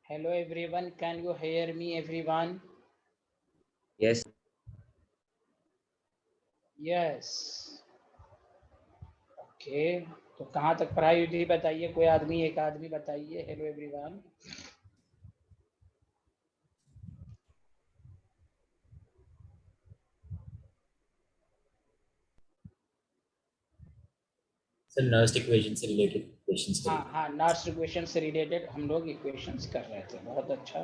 Hello everyone, can you hear me everyone? Yes. Yes. Okay. तो कहाँ तक पढ़ाई हुई थी बताइए, कोई आदमी, एक आदमी बताइए। Hello everyone. Sir Nernst equation से रिलेटेड क्वेश्चंस हाँ करेंगे। हाँ, नर्स इक्वेशन से रिलेटेड हम लोग इक्वेशंस कर रहे थे। बहुत अच्छा,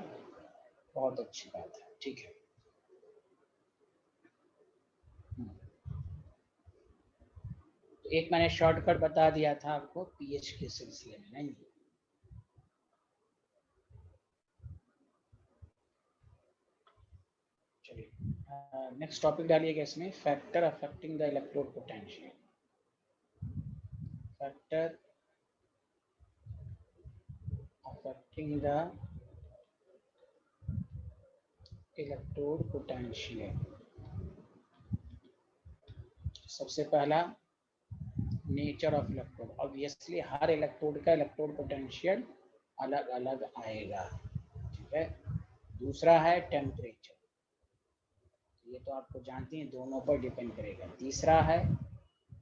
बहुत अच्छी बात है। ठीक है। तो एक मैंने शॉर्टकट बता दिया था आपको पीएच के सिलसिले में, नहीं? चलिए नेक्स्ट टॉपिक डालिएगा इसमें, factor affecting the electrode potential. Factor affecting the electrode potential. सबसे पहला nature of electrode. Obviously her electrode का इलेक्ट्रोड पोटेंशियल अलग अलग आएगा, ठीक है। दूसरा है टेम्परेचर, ये तो आपको जानते हैं, दोनों पर डिपेंड करेगा। तीसरा है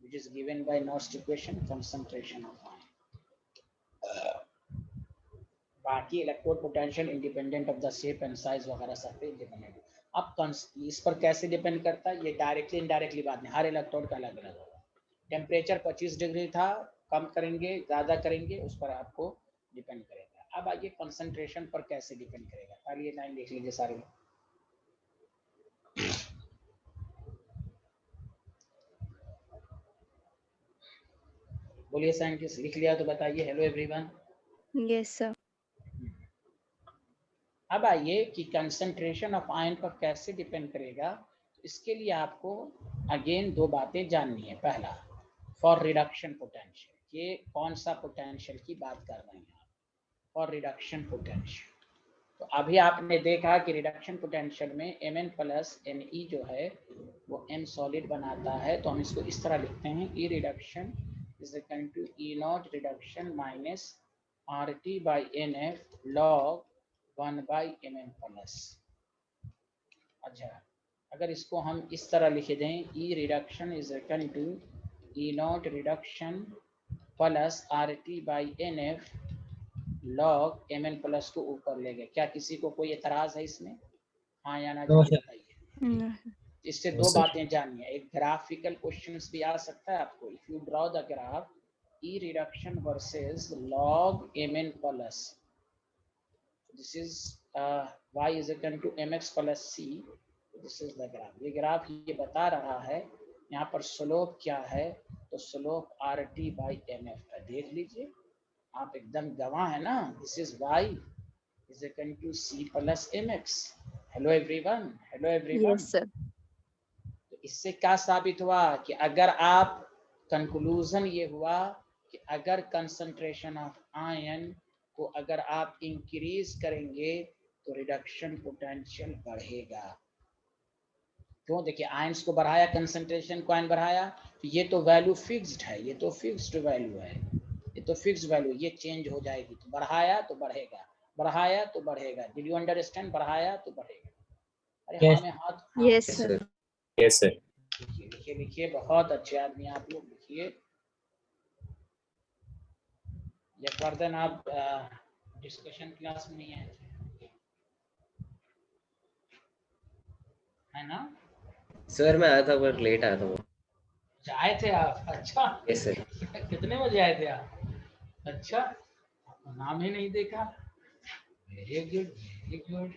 which is given by Nernst equation, concentration of ion. बाकी electrode potential independent of the shape and size वगैरह सब पे डिपेंडेंट। अब इस पर कैसे डिपेंड करता है, ये डायरेक्टली इनडायरेक्टली बात नहीं, हर इलेक्ट्रोड का अलग अलग होगा। टेम्परेचर 25 डिग्री था, कम करेंगे ज़्यादा करेंगे उस पर आपको डिपेंड करेगा। अब आइए कंसंट्रेशन पर कैसे डिपेंड करेगा। पहले ये लाइन देख लीजिए सारे। बोलिए साइंटिस्ट, लिख लिया तो बताइए। Hello everyone. Yes sir. अब आइए कि कंसंट्रेशन ऑफ आयन पर कैसे डिपेंड करेगा। इसके लिए आपको अगेन दो बातें जाननी है। पहला, फॉर रिडक्शन पोटेंशियल, ये कौन सा पोटेंशियल की बात कर रहे हैं आप? For reduction potential. तो अभी आपने देखा कि रिडक्शन पोटेंशियल में Mn प्लस Ne जो है वो M सॉलिड बनाता है, तो हम इसको इस तरह लिखते हैं, E reduction is equal to E not reduction minus RT by NF log 1 by Mn plus. अच्छा, अगर इसको हम इस तरह लिख दें, E reduction is equal to E not reduction plus RT by NF log Mn plus को ऊपर ले गए। क्या किसी को कोई एतराज है इसमें? हाँ या ना जल्दी बताइए। इससे दो बातें जानिए। एक ग्राफिकल क्वेश्चंस भी आ सकता है आपको। If you draw the graph E reduction versus log Mn plus, this is y is equal to mx plus c, this is the graph. ये ग्राफ ये बता रहा है यहाँ पर स्लोप क्या है, तो स्लोप RT बाई MF है। देख लीजिए, आप एकदम गवाह है ना। This is y is equal to c plus mx। Hello everyone, hello everyone. Yes sir. तो इससे क्या साबित हुआ कि अगर आप, कंक्लूजन ये हुआ कि अगर कंसंट्रेशन ऑफ आयन को अगर आप इंक्रीज करेंगे तो रिडक्शन पोटेंशियल बढ़ेगा। क्यों? देखिए, आयंस को बढ़ाया, कंसंट्रेशन को आयन बढ़ाया, तो ये तो वैल्यू फिक्स्ड है, ये तो फिक्स्ड वैल्यू है, ये तो फिक्स्ड वैल्यू, ये चेंज हो जाएगी। तो बढ़ाया तो बढ़ेगा, बढ़ाया तो बढ़ेगा। Did you understand? बढ़ाया तो बढ़ेगा। अरे हाँ में हाथ। Yes sir. Yes sir. लिखिए लिखिए लिखिए, बहुत अच्छे आदमी आप लोग, लिखिए। जयवर्धन, आप डिस्कशन क्लास में नहीं आए थे, है ना? सर मैं आया था पर लेट आया था वो। अच्छा, आए थे आप? अच्छा, यस सर। कितने बजे आए थे आप? अच्छा, नाम ही नहीं देखा। Very good, very good.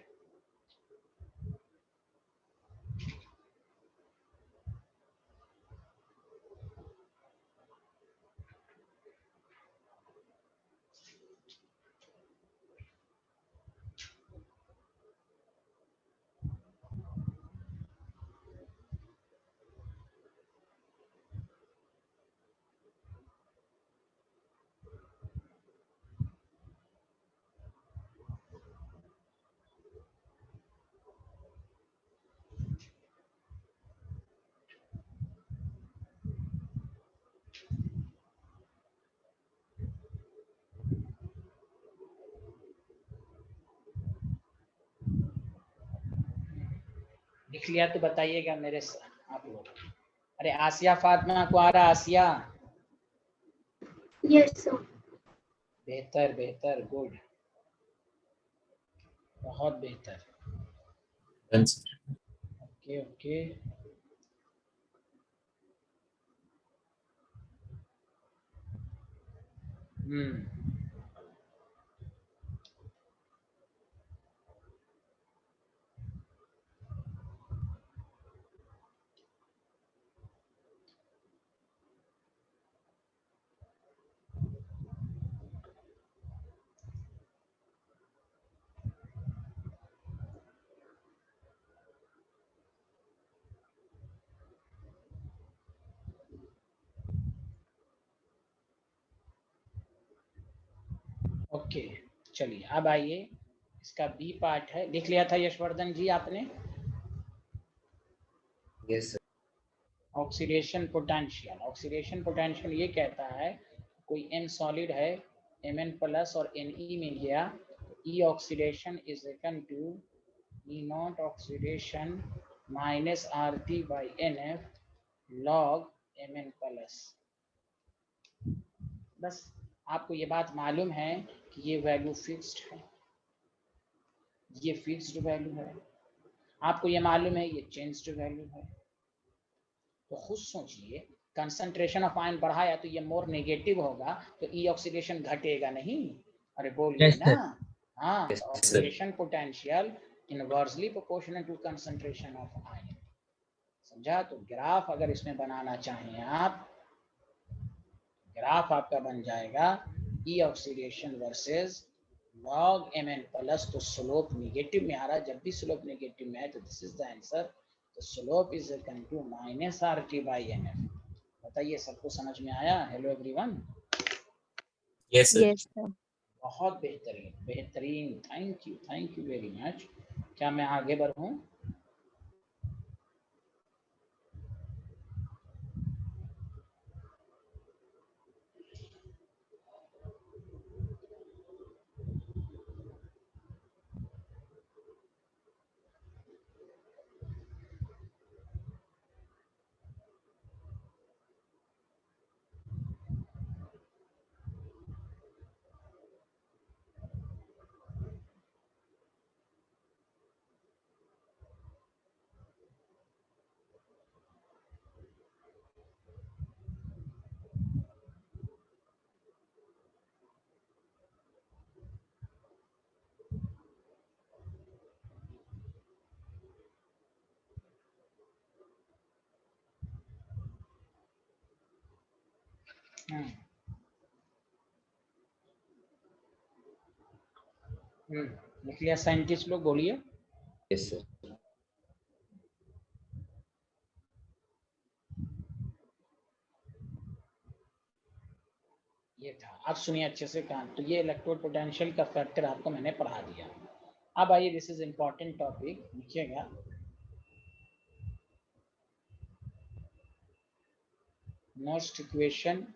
लिख लिया तो बताइएगा मेरे आप लोग। अरे आसिया फातिमा को आ रहा? आसिया? Yes sir. बेहतर बेहतर, गुड, बहुत बेहतर। Done, sir. Okay okay. Okay चलिए अब आइए, इसका बी पार्ट है, लिख लिया था यशवर्धन जी आपने? Yes, sir. Oxidation potential. Oxidation potential ये कहता है कोई एन सॉलिड है, Mn प्लस और Ne मिल गया, E oxidation is equal to E naught oxidation minus RT by NF log Mn plus. बस आपको ये बात मालूम है कि ये वैल्यू फिक्स्ड है, ये फिक्स्ड वैल्यू है, आपको ये मालूम है ये चेंज्ड वैल्यू है। तो खुद सोचिए, कंसंट्रेशन ऑफ आयन बढ़ाया तो ये मोर नेगेटिव होगा, तो ई ऑक्सीडेशन घटेगा नहीं? अरे बोलिए Yes, ना। sir. हाँ, Yes, तो sir. Oxidation potential inversely proportional to concentration of ion. समझा? तो ग्राफ अगर इसमें बनाना चाहें आप, ग्राफ आपका बन जाएगा E oxidation versus log Mn plus. तो स्लोप नेगेटिव में आ रहा है, जब भी स्लोप नेगेटिव में है तो दिस इज द आंसर। तो slope is equal to minus RT by NF। बताइए सबको समझ में आया? Hello everyone. Yes, sir. Yes sir. बहुत बेहतरीन बेहतरीन, थैंक यू वेरी मच। क्या मैं आगे बढ़ूं? लिख लिया साइंटिस्ट लोग? बोलिए। Yes, sir. ये था, अब सुनिए अच्छे से कान। तो ये इलेक्ट्रोड पोटेंशियल का फैक्टर आपको मैंने पढ़ा दिया। अब आइए, दिस इज इंपॉर्टेंट टॉपिक, लिखिएगा। नॉस्ट इक्वेशन,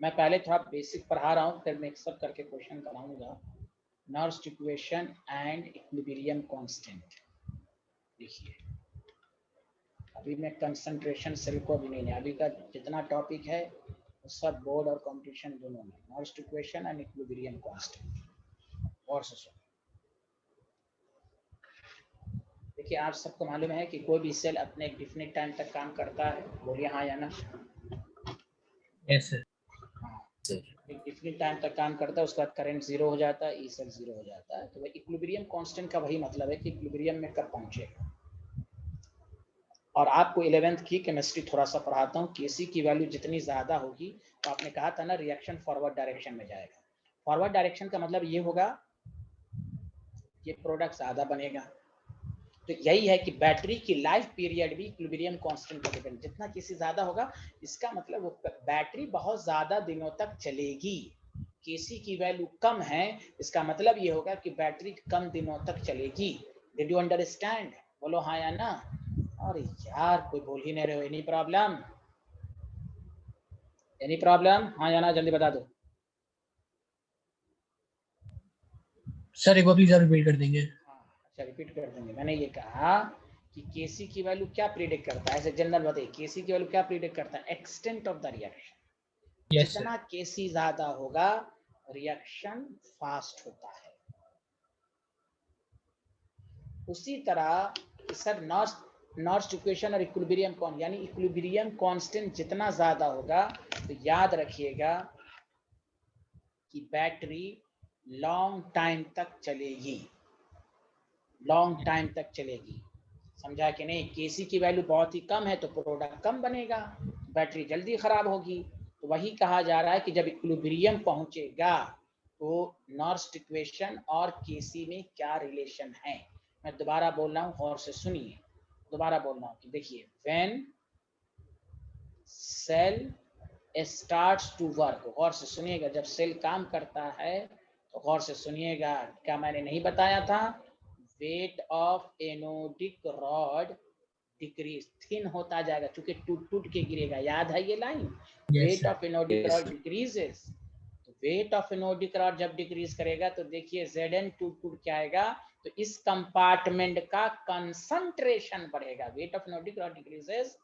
मैं पहले थोड़ा बेसिक पढ़ा रहा हूँ, फिर मिक्सअप करके क्वेश्चन कराऊंगा। नॉस्ट इक्वेशन एंड इक्विलिब्रियम कांस्टेंट। देखिए अभी मैं कंसंट्रेशन सेल को भी नहीं, अभी का जितना टॉपिक है वो सब बोर्ड और कंपटीशन दोनों में। नॉस्ट इक्वेशन एंड इक्विलिब्रियम कांस्टेंट। और से देखिए, आप सबको मालूम है कि कोई भी सेल अपने एक डिफिनिट टाइम तक काम करता है। बोलिए हाँ या ना। Yes, sir. हाँ, Sir. एक डिफिनिट टाइम तक काम करता है, उसके बाद करंट जीरो हो जाता है, ई सेल जीरो हो जाता है। तो वही इक्विलिब्रियम कांस्टेंट का वही मतलब है कि इक्विलिब्रियम में कब पहुंचेगा। और आपको 11th की केमिस्ट्री थोड़ा सा पढ़ाता हूँ। Kc की वैल्यू जितनी ज्यादा होगी, तो आपने कहा था ना रिएक्शन फॉरवर्ड डायरेक्शन में जाएगा। फॉरवर्ड डायरेक्शन का मतलब ये होगा कि प्रोडक्ट ज्यादा बनेगा। तो यही है कि बैटरी की लाइफ पीरियड भी इक्विलिब्रियम कांस्टेंट पर डिपेंड, जितना Kc ज्यादा होगा इसका मतलब वो बैटरी बहुत ज्यादा दिनों तक चलेगी। Kc की वैल्यू कम है, इसका मतलब ये होगा कि बैटरी कम दिनों तक चलेगी। Did you understand? बोलो हाँ या ना। अरे यार कोई बोल ही नहीं रहे हो। Any problem? Any problem? हाँ या ना जल्दी बता दो। सर एक बार प्लीज आप रिपीट कर देंगे। अच्छा रिपीट कर देंगे। मैंने ये कहा कि कि केसी की वैल्यू क्या प्रिडिक्ट करता है, ऐसे जनरल बताइए, केसी की वैल्यू क्या प्रिडिक्ट करता है, extent of the reaction. Yes, जितना केसी ज्यादा होगा रिएक्शन फास्ट होता है। उसी तरह सर नॉर्स्ट इक्वेशन और इक्विलिब्रियम कॉन्स्टेंट, यानी इक्विलिब्रियम कांस्टेंट जितना ज्यादा होगा तो याद रखिएगा कि बैटरी लॉन्ग टाइम तक चलेगी, लॉन्ग टाइम तक चलेगी। समझा कि नहीं? केसी की वैल्यू बहुत ही कम है तो प्रोडक्ट कम बनेगा, बैटरी जल्दी खराब होगी। तो वही कहा जा रहा है कि जब इक्विलिब्रियम पहुंचेगा तो नॉर्स्ट इक्वेशन और केसी में क्या रिलेशन है। मैं दोबारा बोल रहा हूँ, गौर से सुनिए, दोबारा बोल रहा हूँ कि देखिए, when cell starts to work, गौर से सुनिएगा, जब सेल काम करता है तो गौर से सुनिएगा, क्या मैंने नहीं बताया था, weight of anodic rod decrease, thin होता जाएगा क्योंकि टूट टूट के गिरेगा, याद है ये line, weight of anodic rod decreases. तो वेट ऑफ एनोडिक रॉड जब डिक्रीज करेगा तो देखिए Zn टूट टूट के आएगा, तो इस कंपार्टमेंट का कंसंट्रेशन बढ़ेगा, weight of anodic rod decreases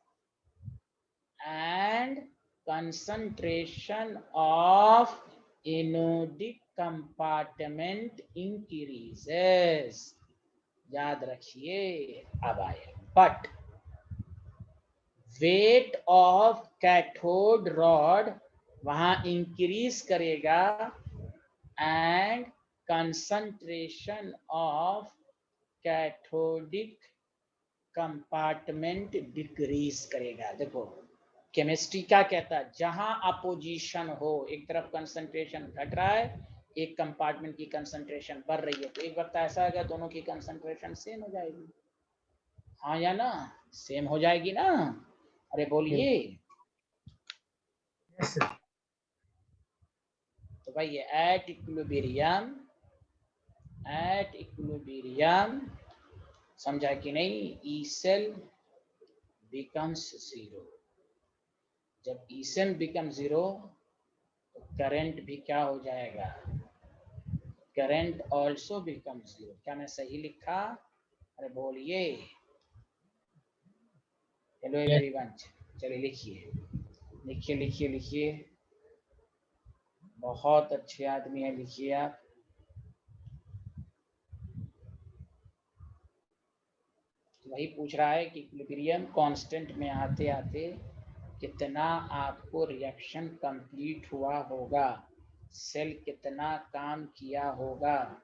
and concentration of anodic compartment increases, याद रखिए। अब आए, but weight of cathode rod वहां इंक्रीज करेगा and concentration of cathodic compartment decrease करेगा। देखो केमिस्ट्री क्या कहता है, जहां अपोजिशन हो, एक तरफ कंसंट्रेशन घट रहा है, एक कंपार्टमेंट की कंसंट्रेशन बढ़ रही है, तो एक वक्त ऐसा है दोनों की कंसंट्रेशन सेम हो जाएगी, हाँ या ना? सेम हो जाएगी ना? अरे बोलिए। yes, sir. तो भाई एट इक्विलिब्रियम समझा कि नहीं, ई सेल बिकम्स जीरो। जब ई सेल बिकम जीरो तो करंट भी क्या हो जाएगा, करंट ऑल्सो बिकम जीरो। क्या मैं सही लिखा? अरे बोलिए। हेलो एवरीवन, चलिए लिखिए लिखिए लिखिए लिखिए, बहुत अच्छे आदमी है, लिखिए आप। वही पूछ रहा है कि इक्विलिब्रियम कांस्टेंट में आते आते कितना आपको रिएक्शन कंप्लीट हुआ होगा, सेल कितना काम किया होगा।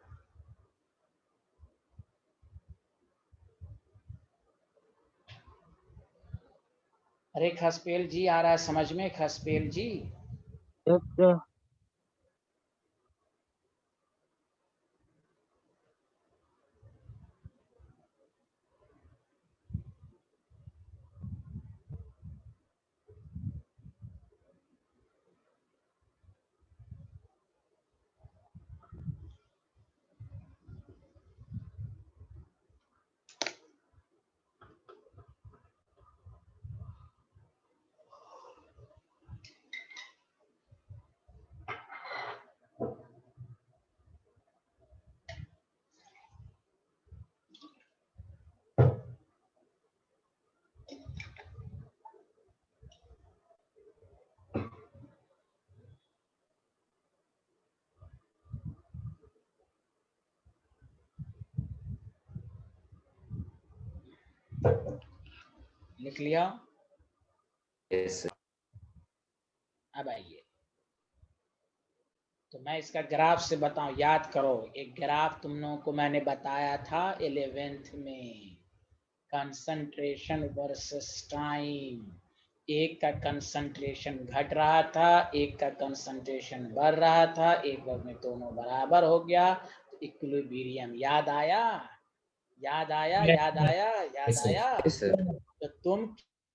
अरे खसपेल जी आ रहा है समझ में? खसपेल जी Yes, sir. लिख लिया? Yes, sir. अब आइए, तो मैं इसका ग्राफ से बताऊं, याद करो, एक ग्राफ तुम लोगों को मैंने बताया था 11th में, कंसंट्रेशन वर्सेस टाइम। एक का कंसंट्रेशन घट रहा था, एक का कंसंट्रेशन बढ़ रहा था, एक वक्त में दोनों बराबर हो गया, तो इक्विलिब्रियम। याद आया? याद आया? Yes, याद sir. आया? याद Yes, sir. आया? Yes, sir. तो तुम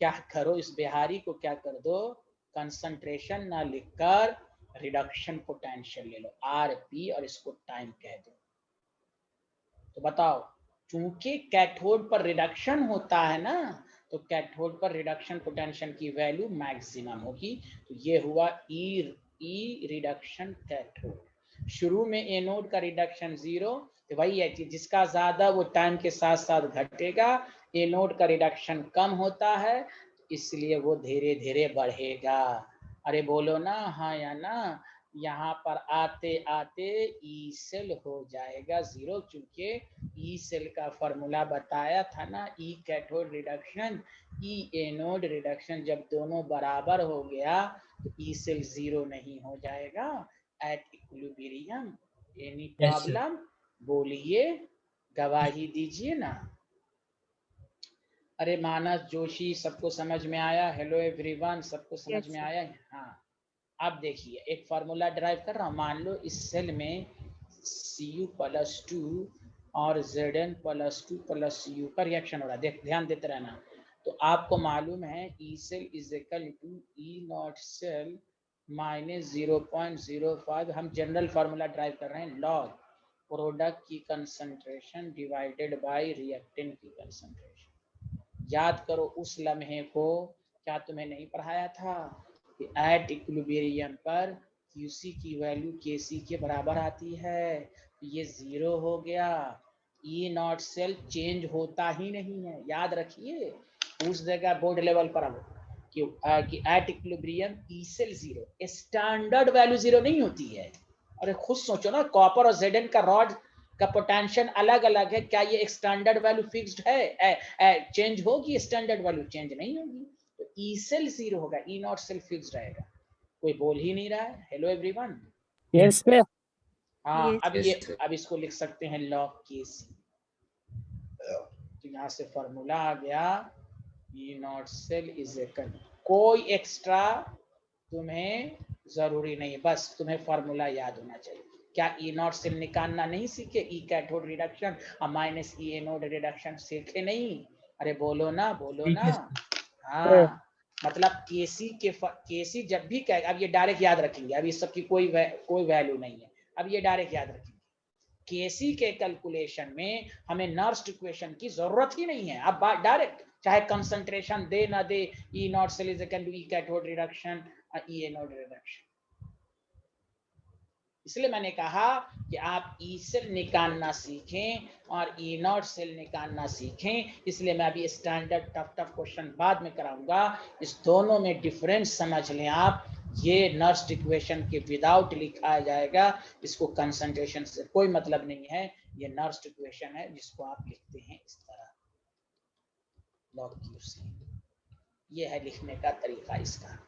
क्या करो, इस बिहारी को क्या कर दो, कंसंट्रेशन ना लिखकर रिडक्शन पोटेंशियल ले लो, आरपी, और इसको टाइम कह दो। तो बताओ, चूंकि कैथोड पर रिडक्शन होता है ना, तो कैथोड पर रिडक्शन पोटेंशियल की वैल्यू मैक्सिमम होगी। तो ये हुआ ई रिडक्शन कैथोड। शुरू में एनोड का रिडक्शन 0, तो वही है कि जिसका ज्यादा वो टाइम के साथ साथ घटेगा, एनोड का रिडक्शन कम होता है, इसलिए वो धीरे धीरे बढ़ेगा। अरे बोलो ना हाँ या ना। यहाँ पर आते आते ई सेल हो जाएगा जीरो, क्योंकि ई सेल का फॉर्मूला बताया था ना, ई cathode reduction E anode reduction, जब दोनों बराबर हो गया तो ई सेल जीरो नहीं हो जाएगा at equilibrium. Any Yes, sir. Problem? बोलिए, गवाही दीजिए ना। अरे मानस जोशी, सबको समझ में आया? हेलो एवरीवन, सबको समझ Yes, में sir. आया? हाँ। अब देखिए एक फार्मूला ड्राइव कर रहा हूँ। मान लो इस सेल में Cu प्लस 2 और Zn प्लस 2 प्लस Cu का रिएक्शन हो रहा है। देख ध्यान देते रहना। तो आपको मालूम है E cell is equal to E not cell minus 0.05। हम जनरल फार्मूला ड्राइव कर रहे हैं, लॉग प्रोडक्ट की कंसंट्रेशन डिवाइडेड बाय रिएक्टेंट की कंसंट्रेशन। याद करो उस लम्हे को, क्या तुम्हें नहीं पढ़ाया था कि एट इक्विलिब्रियम पर क्यूसी की वैल्यू केसी के बराबर आती है, तो ये जीरो हो गया। ई नॉट सेल चेंज होता ही नहीं है, याद रखिए। उस जगह बोर्ड लेवल पर अब कि at equilibrium E cell zero, standard value zero नहीं होती है। अरे खुद सोचो ना, कॉपर और जेडन का रॉड का पोटेंशियल अलग अलग है, क्या ये एक स्टैंडर्ड वैल्यू फिक्स्ड है? चेंज होगी? स्टैंडर्ड वैल्यू चेंज नहीं होगी। तो ई सेल जीरो होगा, ई नॉट सेल फिक्स्ड रहेगा। कोई बोल ही नहीं रहा है। Hello everyone. Yes, sir. हाँ Yes. अब Yes, ये sir. अब इसको लिख सकते हैं लॉग के सी। तो यहाँ से फॉर्मूला आ गया ई नॉट सेल इज इक्वल, कोई एक्स्ट्रा तुम्हें जरूरी नहीं, बस तुम्हें फॉर्मूला याद होना चाहिए। क्या ई नॉट सेल निकालना नहीं सीखे? ई कैथोड रिडक्शन और माइनस ई एनोड रिडक्शन सीखे नहीं? अरे बोलो ना, बोलो ठीक ना। है सर। हाँ मतलब केसी जब भी कहे, अब ये डायरेक्ट याद रखेंगे, अब इस सब की कोई वैल्यू नहीं है, अब ये डायरेक्ट याद रखेंगे। केसी के कैलकुलेशन में हमें नर्स्ट इक्वेशन की जरूरत ही नहीं है। अब डायरेक्ट चाहे कंसंट्रेशन दे ना दे, E not cell is equal to E cathode reduction E anode reduction. इसलिए मैंने कहा कि आप ई सेल निकालना सीखें और ई नॉट सेल निकालना सीखें। इसलिए मैं अभी स्टैंडर्ड टफ क्वेश्चन बाद में कराऊंगा। इस दोनों में डिफरेंस समझ लें आप। ये नर्स्ट इक्वेशन के विदाउट लिखा जाएगा, इसको कंसंट्रेशन से कोई मतलब नहीं है। ये नर्स्ट इक्वेशन है जिसको आप लिखते हैं इस तरह, लॉग क्यूसी। ये है लिखने का तरीका इसका।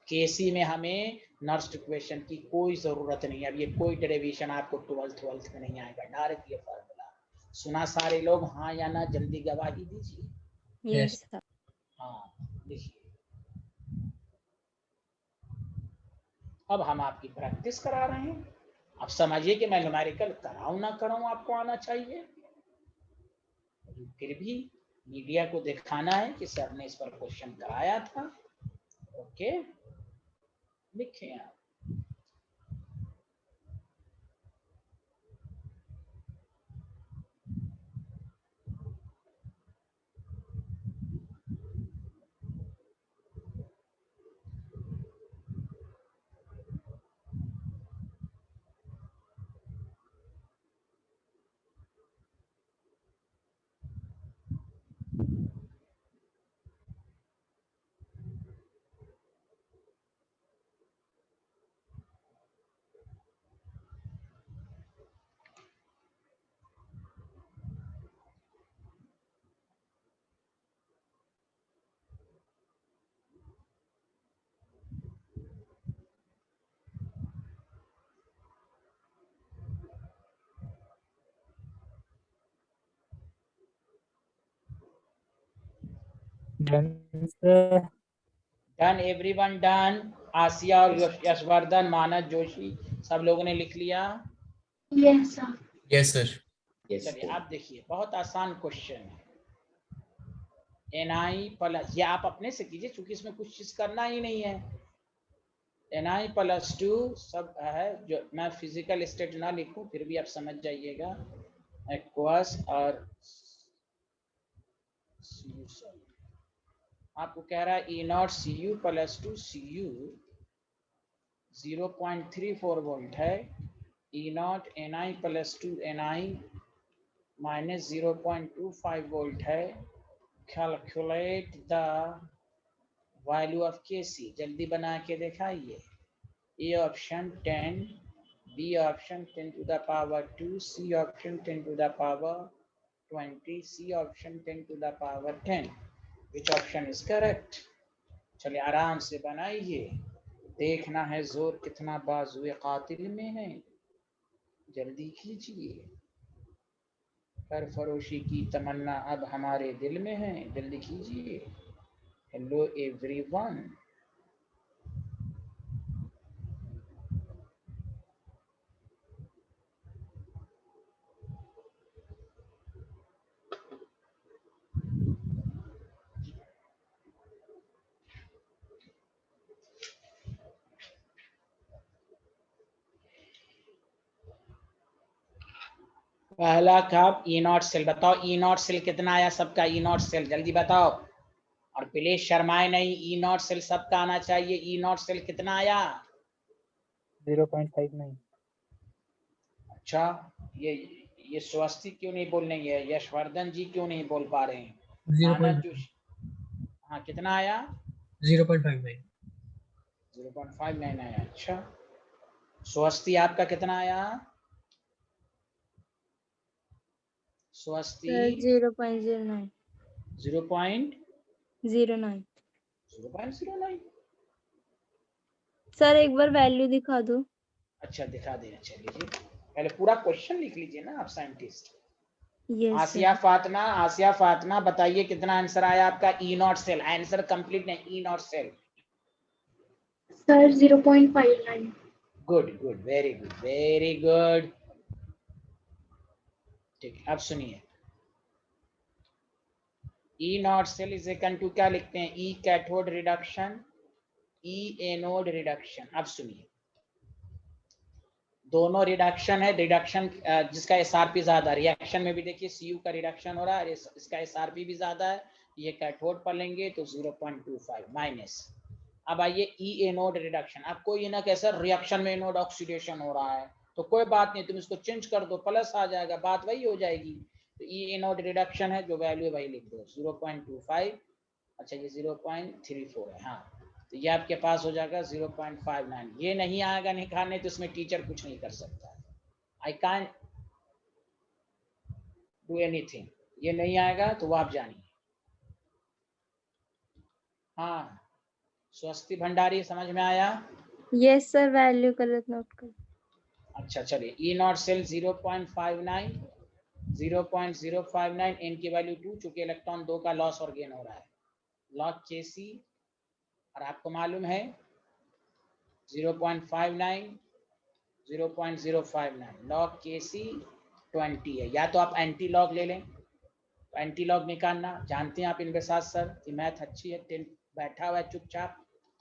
केसी में हमें नर्स्ट इक्वेशन की कोई जरूरत नहीं है। अब ये कोई डेरिवेशन आपको 12th में नहीं आएगा, डायरेक्ट ये फार्मूला। सुना सारे लोग? हाँ या ना, जल्दी गवाही दीजिए। Yes, sir. हाँ देखिए, अब हम आपकी प्रैक्टिस करा रहे हैं। अब समझिए कि मैं न्यूमेरिकल कराऊं ना कराऊं, आपको आना चाहिए। फिर भी मीडिया को दिखाना है कि सर ने इस पर क्वेश्चन कराया था। ओके, लिखें आप। Done, sir. Done, everyone done? Asiya और यशवर्धन, मानस जोशी, सब लोगों ने लिख लिया? Yes, sir. Yes, sir. Yes, चलिए sir. आप देखिए, बहुत आसान क्वेश्चन है। Ni प्लस, ये आप अपने से कीजिए क्योंकि इसमें कुछ चीज करना ही नहीं है। Ni प्लस 2 सब है, जो मैं फिजिकल स्टेट ना लिखूं फिर भी आप समझ जाइएगा। एक्वस और आपको कह रहा है E not C U plus 2 C U 0.34 volt है, E naught Ni plus 2 Ni minus 0.25 volt है. Calculate the value of Kc. जल्दी बना के दिखाइए. A option 10, B option 10 to the power 2, C option 10 to the power 20, C option 10 to the power 10. Which option is correct? चलिए आराम से बनाइए. देखना है जोर कितना बाजुए कातिल में है. जल्दी कीजिए. सरफरोशी की तमन्ना अब हमारे दिल में है. जल्दी कीजिए. Hello everyone. पहला कप ई नॉट सेल. बताओ ई नॉट सेल कितना आया सबका. ई नॉट सेल जल्दी बताओ. और प्लीज शर्माए नहीं. ई नॉट सेल सबका आना चाहिए. ई नॉट सेल कितना आया. 0.59. अच्छा ये स्वस्ति क्यों नहीं बोल रही है. यशवर्धन जी क्यों नहीं बोल पा रहे हैं. 0.59. हाँ कितना आया. 0.59. 0.59 आया. अच्छा स्वस्ति आपका कितना आया. स्वस्ति 0.09. 0.09. सर एक बार वैल्यू दिखा दो. अच्छा दिखा देना. चलिए पहले पूरा क्वेश्चन लिख लीजिए ना आप साइंटिस्ट. यस आसिया फातिमा बताइए कितना आंसर आया आपका. E not cell. Answer complete नहीं. E not cell. Sir 0.59. Good good very good very good. ठीक अब सुनिए. E not cell is equal to क्या लिखते हैं. E cathode reduction E anode reduction. अब सुनिए दोनों रिडक्शन है. रिडक्शन जिसका एसआरपी ज्यादा. रिएक्शन में भी देखिए सीयू का रिडक्शन हो रहा है. इसका एसआरपी भी ज्यादा है. ये कैथोड पर लेंगे तो 0.25 माइनस. अब आइए ई एनोड रिडक्शन. अब कोई ना कैसा रिएक्शन में एनोड ऑक्सीडेशन हो रहा है तो कोई बात नहीं. तुम इसको चेंज कर दो प्लस आ जाएगा. बात वही हो जाएगी. तो ई एनोड रिडक्शन है जो वैल्यू है वही लिख दो 0.25. अच्छा ये 0.34 है. हाँ तो ये आपके पास हो जाएगा 0.59. ये नहीं आएगा निकालने तो इसमें टीचर कुछ नहीं कर सकता. I can't do anything. ये नहीं आएगा तो वो आप जानिए. हाँ स्वस्ति भंडारी समझ में आया. यस सर वैल्यू गलत नोट कर. अच्छा चलिए ई नॉट सेल 0.59 0.059. एन की वैल्यू 2 चूंकि इलेक्ट्रॉन 2 का लॉस और गेन हो रहा है. लॉग केसी और आपको मालूम है 0.59 0.059. लॉग केसी 20 है. या तो आप एंटी लॉग ले लें. तो एंटी लॉग निकालना जानते हैं आप इनके साथ सर कि मैथ अच्छी है. 10 बैठा हुआ है चुपचाप.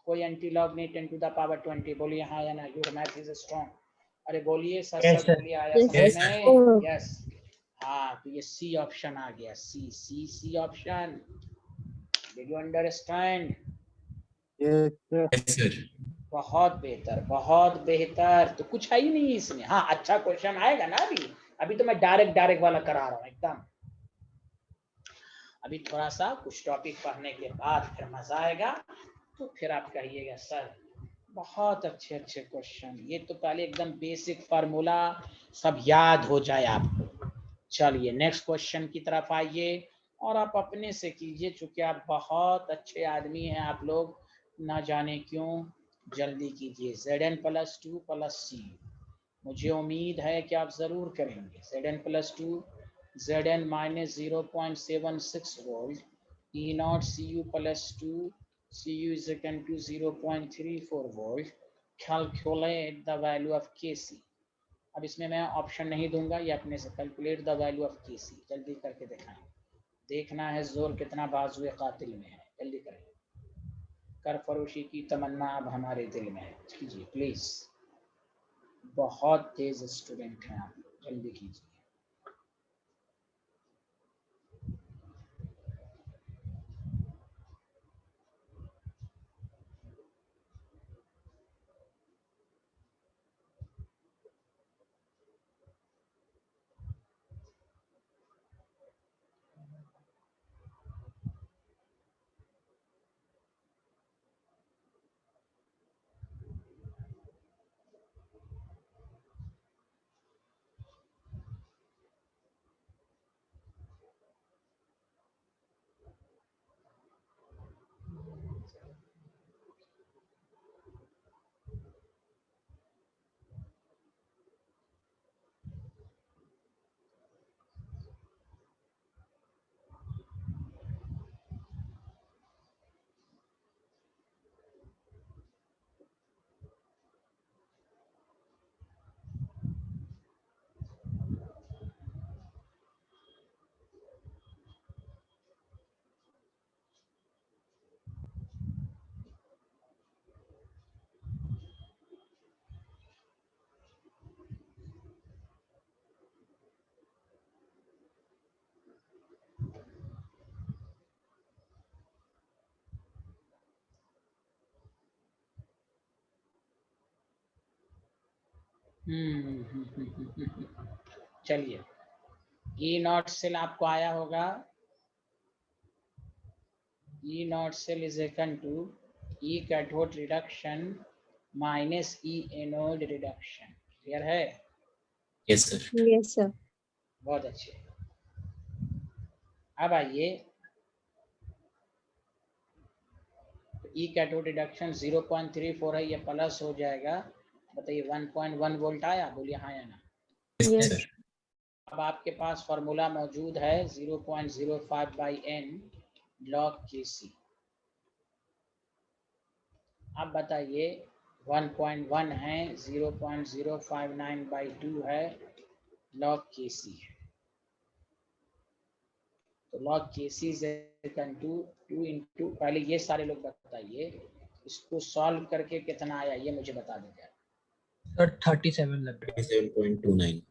कोई एंटी लॉग नहीं. 10 to the power 20. बोलिए हाँ या ना. Your math is strong. अरे बोलिए सच Yes, सच sir. बोलिए. आया Yes, समझ sir. में. यस. हाँ तो ये सी ऑप्शन आ गया. C option. Did you understand. Yes sir. Yes, sir. बहुत बेहतर बहुत बेहतर. तो कुछ है ही नहीं इसमें. हाँ अच्छा क्वेश्चन आएगा ना. अभी तो मैं डायरेक्ट वाला करा रहा हूँ एकदम. अभी थोड़ा सा कुछ टॉपिक पढ़ने के बाद फिर मजा आएगा. तो फिर आप कहिएगा सर बहुत अच्छे क्वेश्चन. ये तो पहले एकदम बेसिक फार्मूला सब याद हो जाए आपको. चलिए नेक्स्ट क्वेश्चन की तरफ आइए और आप अपने से कीजिए. चूंकि आप बहुत अच्छे आदमी हैं आप लोग. ना जाने क्यों जल्दी कीजिए. Zn + 2 + C. मुझे उम्मीद है कि आप जरूर करेंगे. Zn + 2 Zn minus 0.76 volt. E naught Cu plus 2 Cu is equal to 0.34 volt. Calculate the value of Kc. अब इसमें मैं ऑप्शन नहीं दूंगा. ये अपने से calculate the value of Kc. जल्दी करके दिखाएं. देखना है जोर कितना बाजुए कातिल में है. जल्दी करें. कर फरोशी की तमन्ना अब हमारे दिल में है. कीजिए प्लीज. बहुत तेज स्टूडेंट हैं आप. जल्दी कीजिए. चलिए, ई नॉट सेल आपको आया होगा, E not cell is equal to E cathode reduction minus E anode reduction. Clear है? Yes sir. Yes sir. बहुत अच्छे। अब आइए, ई कैथोड रिडक्शन 0.34 है, ये प्लस हो जाएगा। बताइए 1.1 वोल्ट आया? बोलिए हाँ या ना। Yes Yes. सर। अब आपके पास फॉर्मूला मौजूद है 0.05/n log Kc। अब बताइए 1.1 है, 0.059/2 है, log Kc है। तो log Kc is equal to 2 into, पहले ये सारे लोग बताइए, इसको सॉल्व करके कितना आया ये मुझे बता दीजिए। सर 37 लग रहा 37.29।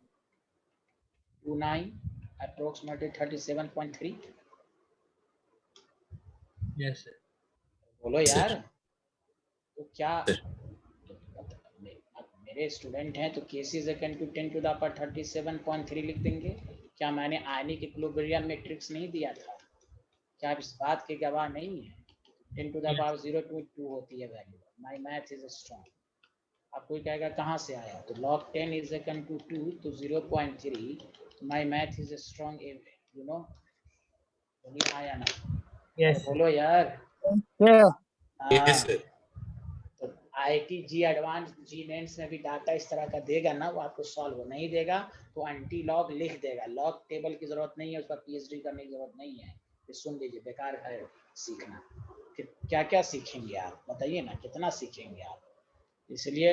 29 approximately 37.3। है। Yes sir. बोलो यार। सर। तो क्या सर। मेरे स्टूडेंट हैं तो Kc is equal to 10 to the power 37.3 लिख देंगे। क्या मैंने आयनिक इक्विलिब्रियम मैट्रिक्स नहीं दिया था? क्या आप इस बात के गवाह नहीं है? 10 to the power 0.2 होती है value. My math is strong. अब कोई कहेगा कहाँ से आया, तो log 10 is equal to 2 तो 0.3, my math is strong, you know. बोलिए आया ना? यस बोलो यार। Yes sir. तो IIT जी एडवांस जी मेंस में भी डाटा इस तरह का देगा ना, वो आपको सॉल्व नहीं देगा तो एंटी लॉग लिख देगा। लॉग टेबल की जरूरत नहीं है, उसका PhD करने की जरूरत नहीं है। ये सुन लीजिए, बेकार है सीखना। क्या क्या सीखेंगे आप बताइए ना, कितना सीखेंगे आप? इसलिए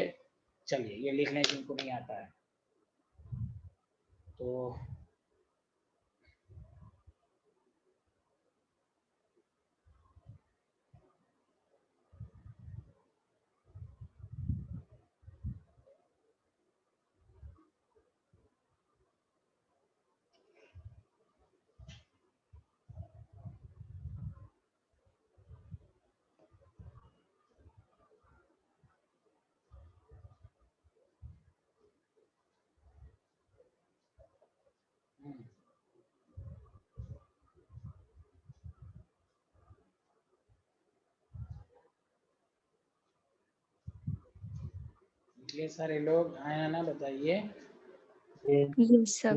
चलिए ये लिख लें जिनको नहीं आता है। तो इतने सारे लोग आया ना, बताइए। Yes sir.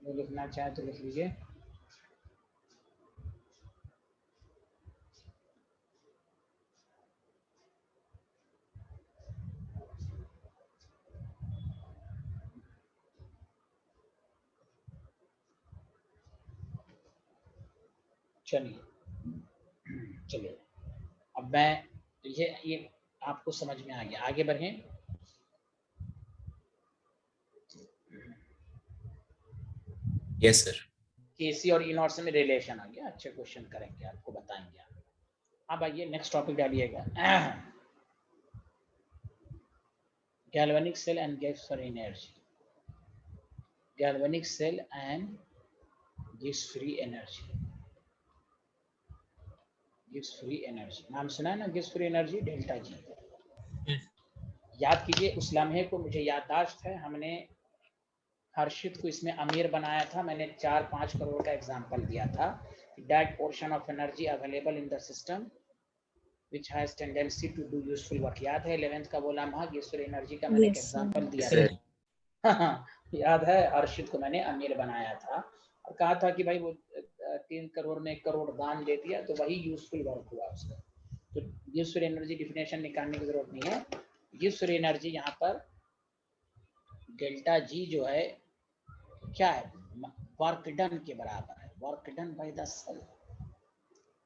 जो लिखना चाहे तो लिख लीजिए। चलिए अब मैं ये आपको समझ में आ गया, आगे बढ़ें। Yes sir. केसी और ई नॉट से में रिलेशन आ गया। अच्छे क्वेश्चन करेंगे, आपको बताएंगे। अब आइए नेक्स्ट टॉपिक डालिएगा। गैल्वेनिक सेल एंड गिव्स for energy. Galvanic cell and गिव्स फ्री एनर्जी। गिव्स फ्री एनर्जी नाम सुना है ना, गिव्स फ्री एनर्जी, डेल्टा जी। याद कीजिए उस लम्हे को, मुझे याददाश्त है हमने हर्षित को इसमें अमीर बनाया था। मैंने 4-5 करोड़ का एग्जांपल दिया था। That portion of energy available in the system which has tendency to do useful work। याद है 11th का वो लम्हा गिव्स फ्री एनर्जी का मैंने एक Yes, एग्जांपल दिया सर। था। याद है, हर्षित को मैंने अमीर बनाया था और कहा था कि भाई वो 3 करोड़ में 1 करोड़ दान दे दिया तो वही यूजफुल वर्क हुआ उसका। तो गिव्स फ्री एनर्जी डिफिनेशन निकालने की जरूरत नहीं है। गिव्स फ्री एनर्जी यहाँ पर डेल्टा जी जो है क्या है, वर्क डन के बराबर है। Work done by the cell,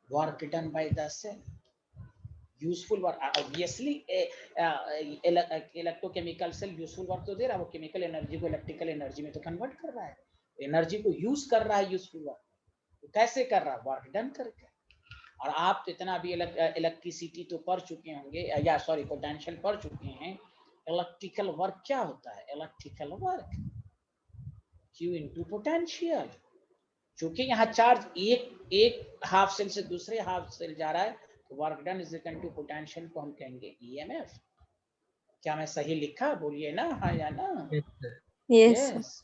work done by the cell, useful work. Obviously electrochemical cell useful work तो दे रहा है, वो केमिकल एनर्जी को इलेक्ट्रिकल एनर्जी में तो कन्वर्ट कर रहा है, एनर्जी को यूज कर रहा है यूजफुल वर्क। तो कैसे कर रहा है? वर्क डन करके। और आप तो इतना भी इलेक्ट्रिसिटी तो पढ़ चुके होंगे, या सॉरी पोटेंशियल पढ़ चुके हैं। इलेक्ट्रिकल वर्क क्या होता है? Electrical work Q into potential. क्योंकि यहाँ चार्ज एक हाफ सेल से दूसरे हाफ सेल जा रहा है तो work done is equal to potential को हम कहेंगे ईएमएफ। क्या मैं सही लिखा? बोलिए ना हाँ या ना। Yes, sir. Yes yes.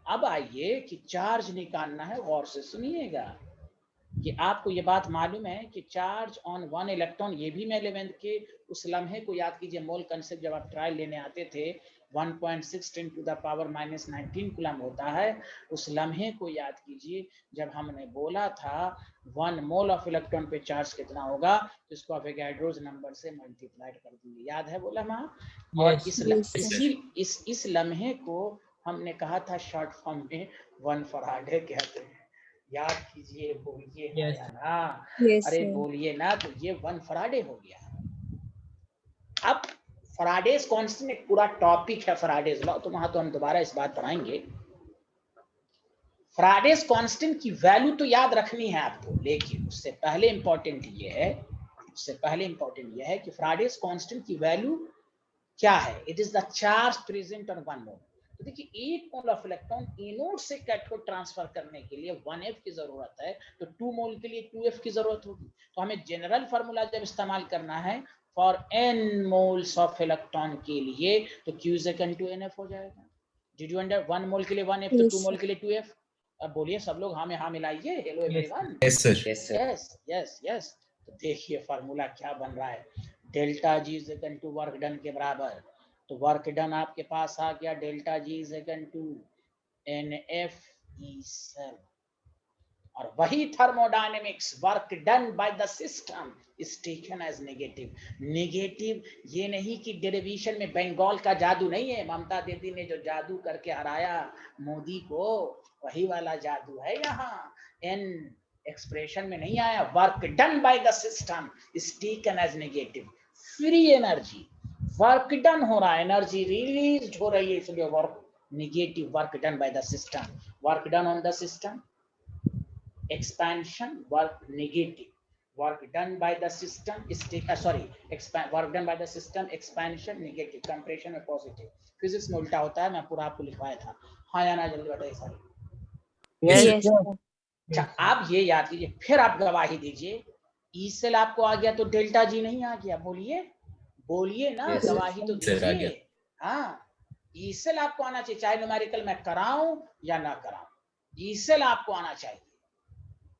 अब आइए कि चार्ज निकालना है, गौर से सुनिएगा कि आपको ये बात मालूम है कि चार्ज ऑन 1 इलेक्ट्रॉन, ये भी मैं 11th के उस लम्हे को याद कीजिए, मोल कंसेप्ट जब आप ट्रायल लेने आते थे 1.6 × 10⁻⁻19 कूलम होता है, उस लम्हे को याद कीजिए जब हमने बोला था 1 मोल ऑफ इलेक्ट्रॉन पे चार्ज कितना होगा, तो इसको अवोगाड्रोस नंबर से मल्टीप्लाइड कर देंगे। याद है वो लम्हा? और Yes. इस लम्हे को हमने कहा था शॉर्ट फॉर्म में 1 फराडे कहते हैं। याद कीजिए, बोलिए Yes. ना। यस अरे बोलिए ना, तो ये 1 फराडे हो गया। अब फराडेज कांस्टेंट एक पूरा टॉपिक है, फराडेज लॉ, तो वहां तो हम दोबारा इस बात पर आएंगे। फराडेज कांस्टेंट की वैल्यू तो याद रखनी है आपको, लेकिन उससे पहले इंपॉर्टेंट ये है कि फराडेज कांस्टेंट की वैल्यू क्या है? It is the charge present on 1 मोल। तो देखिए 1 मोल ऑफ इलेक्ट्रॉन एनोड से कैथोड ट्रांसफर करने के लिए 1F की जरूरत है, तो 2 मोल के लिए 2F की जरूरत होगी। तो हमें जनरल फार्मूला जब इस्तेमाल करना है for n moles of electron के लिए, तो Q is equal to NF हो जाएगा। Did you under? 1 मोल के लिए 1F, तो 2 मोल के लिए 2F। अब बोलिए सब लोग हाँ में हाँ मिलाइए। Hello everyone. Yes, sir. Yes. तो देखिए फार्मूला क्या बन रहा है, delta G is equal to work done के बराबर। तो वर्क डन आपके पास आ गया delta G is equal to NF E cell। और वही thermodynamics, work done by the system is taken as negative. ये नहीं कि डेरिवेशन में बंगाल का जादू नहीं है, ममता दीदी ने जो जादू करके हराया मोदी को, वही वाला जादू है यहाँ। एन एक्सप्रेशन में नहीं आया। Work done by the system is taken as negative. Free energy, work done हो रहा है, एनर्जी रिलीज हो रही है, इसलिए work negative. Work done by the system, work done on the system, expansion, work negative, work done by the system is work done by the system, expansion negative, compression में positive। Physics में उल्टा होता है, मैं पूरा आपको लिखवाया था। हाँ या ना, जल्दी बताइए सारे। यस अच्छा आप ये याद कीजिए, फिर आप गवाही दीजिए। ई सेल आपको आ गया तो डेल्टा जी नहीं आ गया? बोलिए ना। Yes, गवाही तो sir, आ गया। दीजिए। हाँ, ई सेल आपको आना चाहिए, चाहे न्यूमेरिकल मैं कराऊं या ना कराऊं, ई सेल आपको आना चाहिए।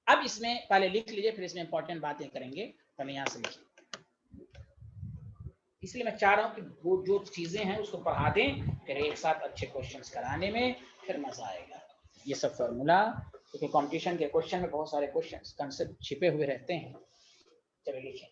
अब इसमें पहले लिख लीजिए, फिर इसमें इंपॉर्टेंट बातें करेंगे। पहले यहां से लिखिए, इसलिए मैं चाह रहा हूं कि वो जो चीजें हैं उसको पढ़ा दें, फिर एक साथ अच्छे क्वेश्चंस कराने में फिर मजा आएगा। ये सब फॉर्मूला, क्योंकि कंपटीशन के क्वेश्चन में बहुत सारे क्वेश्चंस कंसेप्ट छिपे हुए रहते हैं। चलिए लिखें।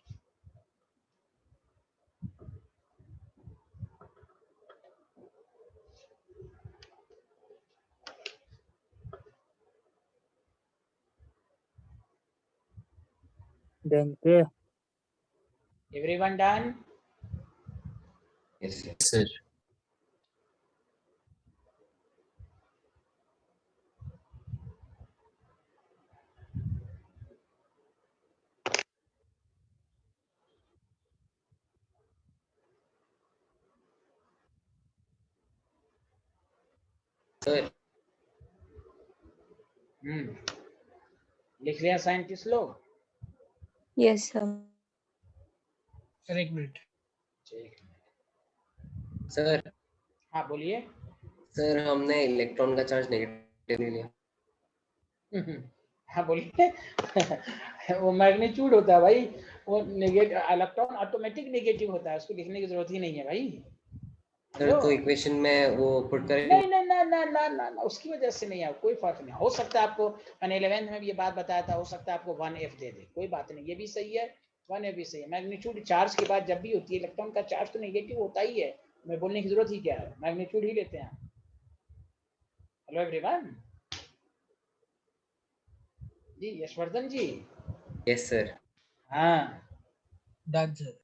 Everyone done? Yes, sir. Sir लिख लिया साइंटिस्ट लोग? Yes sir. सर एक मिनट। सर हाँ बोलिए। सर हमने इलेक्ट्रॉन का चार्ज नेगेटिव ले लिया। हाँ बोलिए। वो मैग्नीट्यूड होता है भाई, वो नेगेटिव, इलेक्ट्रॉन ऑटोमेटिक नेगेटिव होता है, उसको लिखने की जरूरत ही नहीं है भाई। सर तो इक्वेशन में वो पुट करें? नहीं नहीं ना ना ना ना ना, उसकी वजह से नहीं है, कोई फर्क नहीं। हो सकता है आपको, मैंने 11th में भी ये बात बताया था, हो सकता है आपको 1F दे दे, कोई बात नहीं, ये भी सही है, 1F भी सही है। मैग्नीट्यूड चार्ज की बात जब भी होती है, इलेक्ट्रॉन का चार्ज तो नेगेटिव होता ही है, मैं बोलने की जरूरत ही क्या है, मैग्नीट्यूड ही लेते हैं। हेलो एवरीवन जी, यशवर्धन जी। Yes sir. हाँ done sir.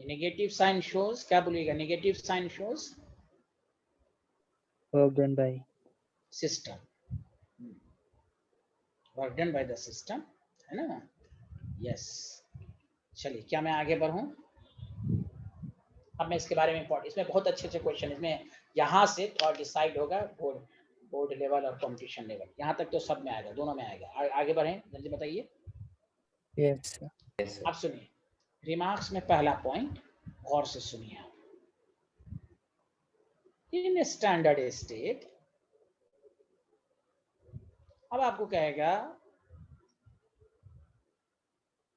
Negative sign shows, क्या बोलिएगा? Negative sign shows work done by system, work done by the system, है ना? यस। चलिए क्या मैं आगे बढ़ूं? अब मैं इसके बारे में इसमें बहुत अच्छे क्वेश्चन, इसमें यहाँ से थोड़ा डिसाइड होगा, कोड लेवल और कंपटीशन लेवल, यहाँ तक तो सब में आएगा, दोनों में आएगा। आगे बढ़ें, जल्दी बताइए। Yes sir. Yes, sir. अब सुनिए रिमार्क्स में पहला पॉइंट गौर से सुनिए। इन स्टैंडर्ड स्टेट, अब आपको कहेगा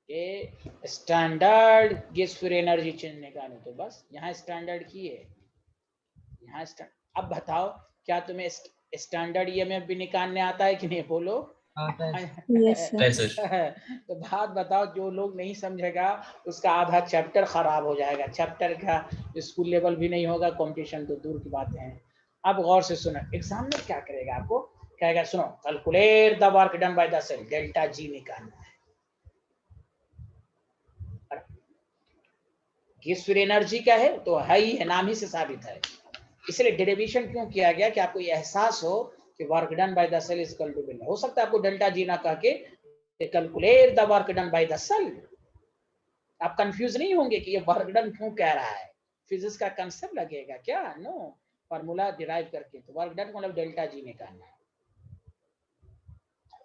कि स्टैंडर्ड गैस फिर एनर्जी चेंज निकालो, तो बस यहाँ स्टैंडर्ड की है, यहाँ अब बताओ क्या तुम्हें स्टैंडर्ड ईएमएफ भी निकालने आता है कि नहीं, बोलो। आता है यस सर। Yes, sir. तो बात बताओ, जो लोग नहीं समझेगा उसका आधा चैप्टर खराब हो जाएगा, चैप्टर का स्कूल लेवल भी नहीं होगा, कंपटीशन तो दूर की बातें हैं। अब गौर से सुनो, एग्जाम में क्या करेगा, आपको कहेगा सुनो calculate the work done by the cell, delta G निकालना है। गैस फिर एनर्जी क्या है, तो है ही है, नाम ही से साबित है। इसलिए डेरिवेशन क्यों किया गया कि आपको ये एहसास हो कि work done by the cell is equal to delta. हो सकता है आपको डेल्टा जी ना कह के calculate the work done by the cell, आप कंफ्यूज नहीं होंगे कि ये वर्क डन क्यों कह रहा है, फिजिक्स का कंसेप्ट लगेगा क्या, नो, फार्मूला डिराइव करके। तो वर्क डन मतलब डेल्टा जी निकालना है।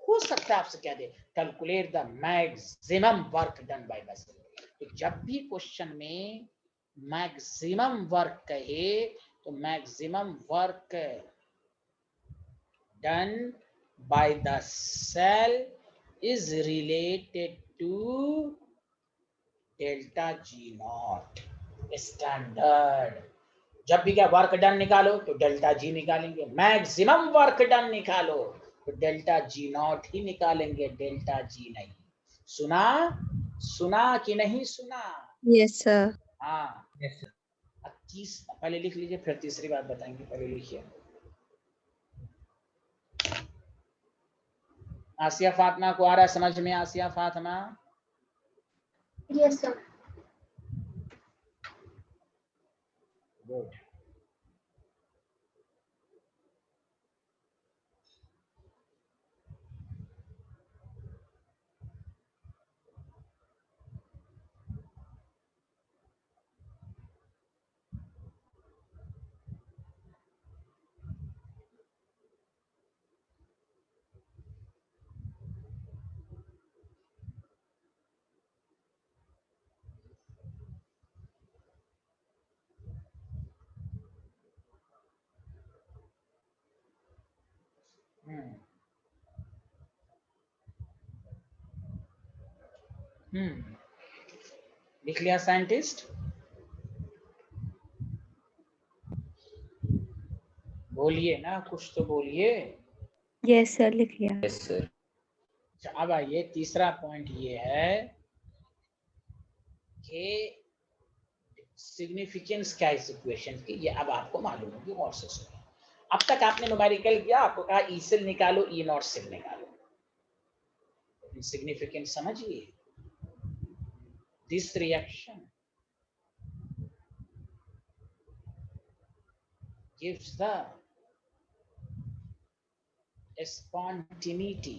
हो सकता है आपसे क्या दे, calculate the maximum work done by the cell. तो जब भी क्वेश्चन में मैक्सिमम वर्क कहे तो maximum work done by the cell is related to delta G naught standard. जब भी क्या वर्क डन निकालो तो डेल्टा जी निकालेंगे, मैक्सिमम वर्क डन निकालो तो डेल्टा जी नॉट ही निकालेंगे, डेल्टा जी नहीं। सुना सुना कि नहीं सुना? Yes sir. हाँ। Yes, sir. अब पहले लिख लीजिए, फिर तीसरी बात बताएंगे, पहले लिखिए। आसिया फातिमा को आ रहा है समझ में? आसिया फातिमा, Yes, sir. गुड। लिख लिया साइंटिस्ट? बोलिए ना, कुछ तो बोलिए। यस सर, लिख लिया। Yes, sir. अब आइए, तीसरा पॉइंट ये है कि सिग्निफिकेंस क्या इस इक्वेशन की, ये अब आपको मालूम होगी और से सुनिए। अब तक आपने न्यूमेरिकल किया, आपको कहा ई सेल निकालो, ई नॉट सेल निकालो। सिग्निफिकेंस समझिए, this reaction gives the spontaneity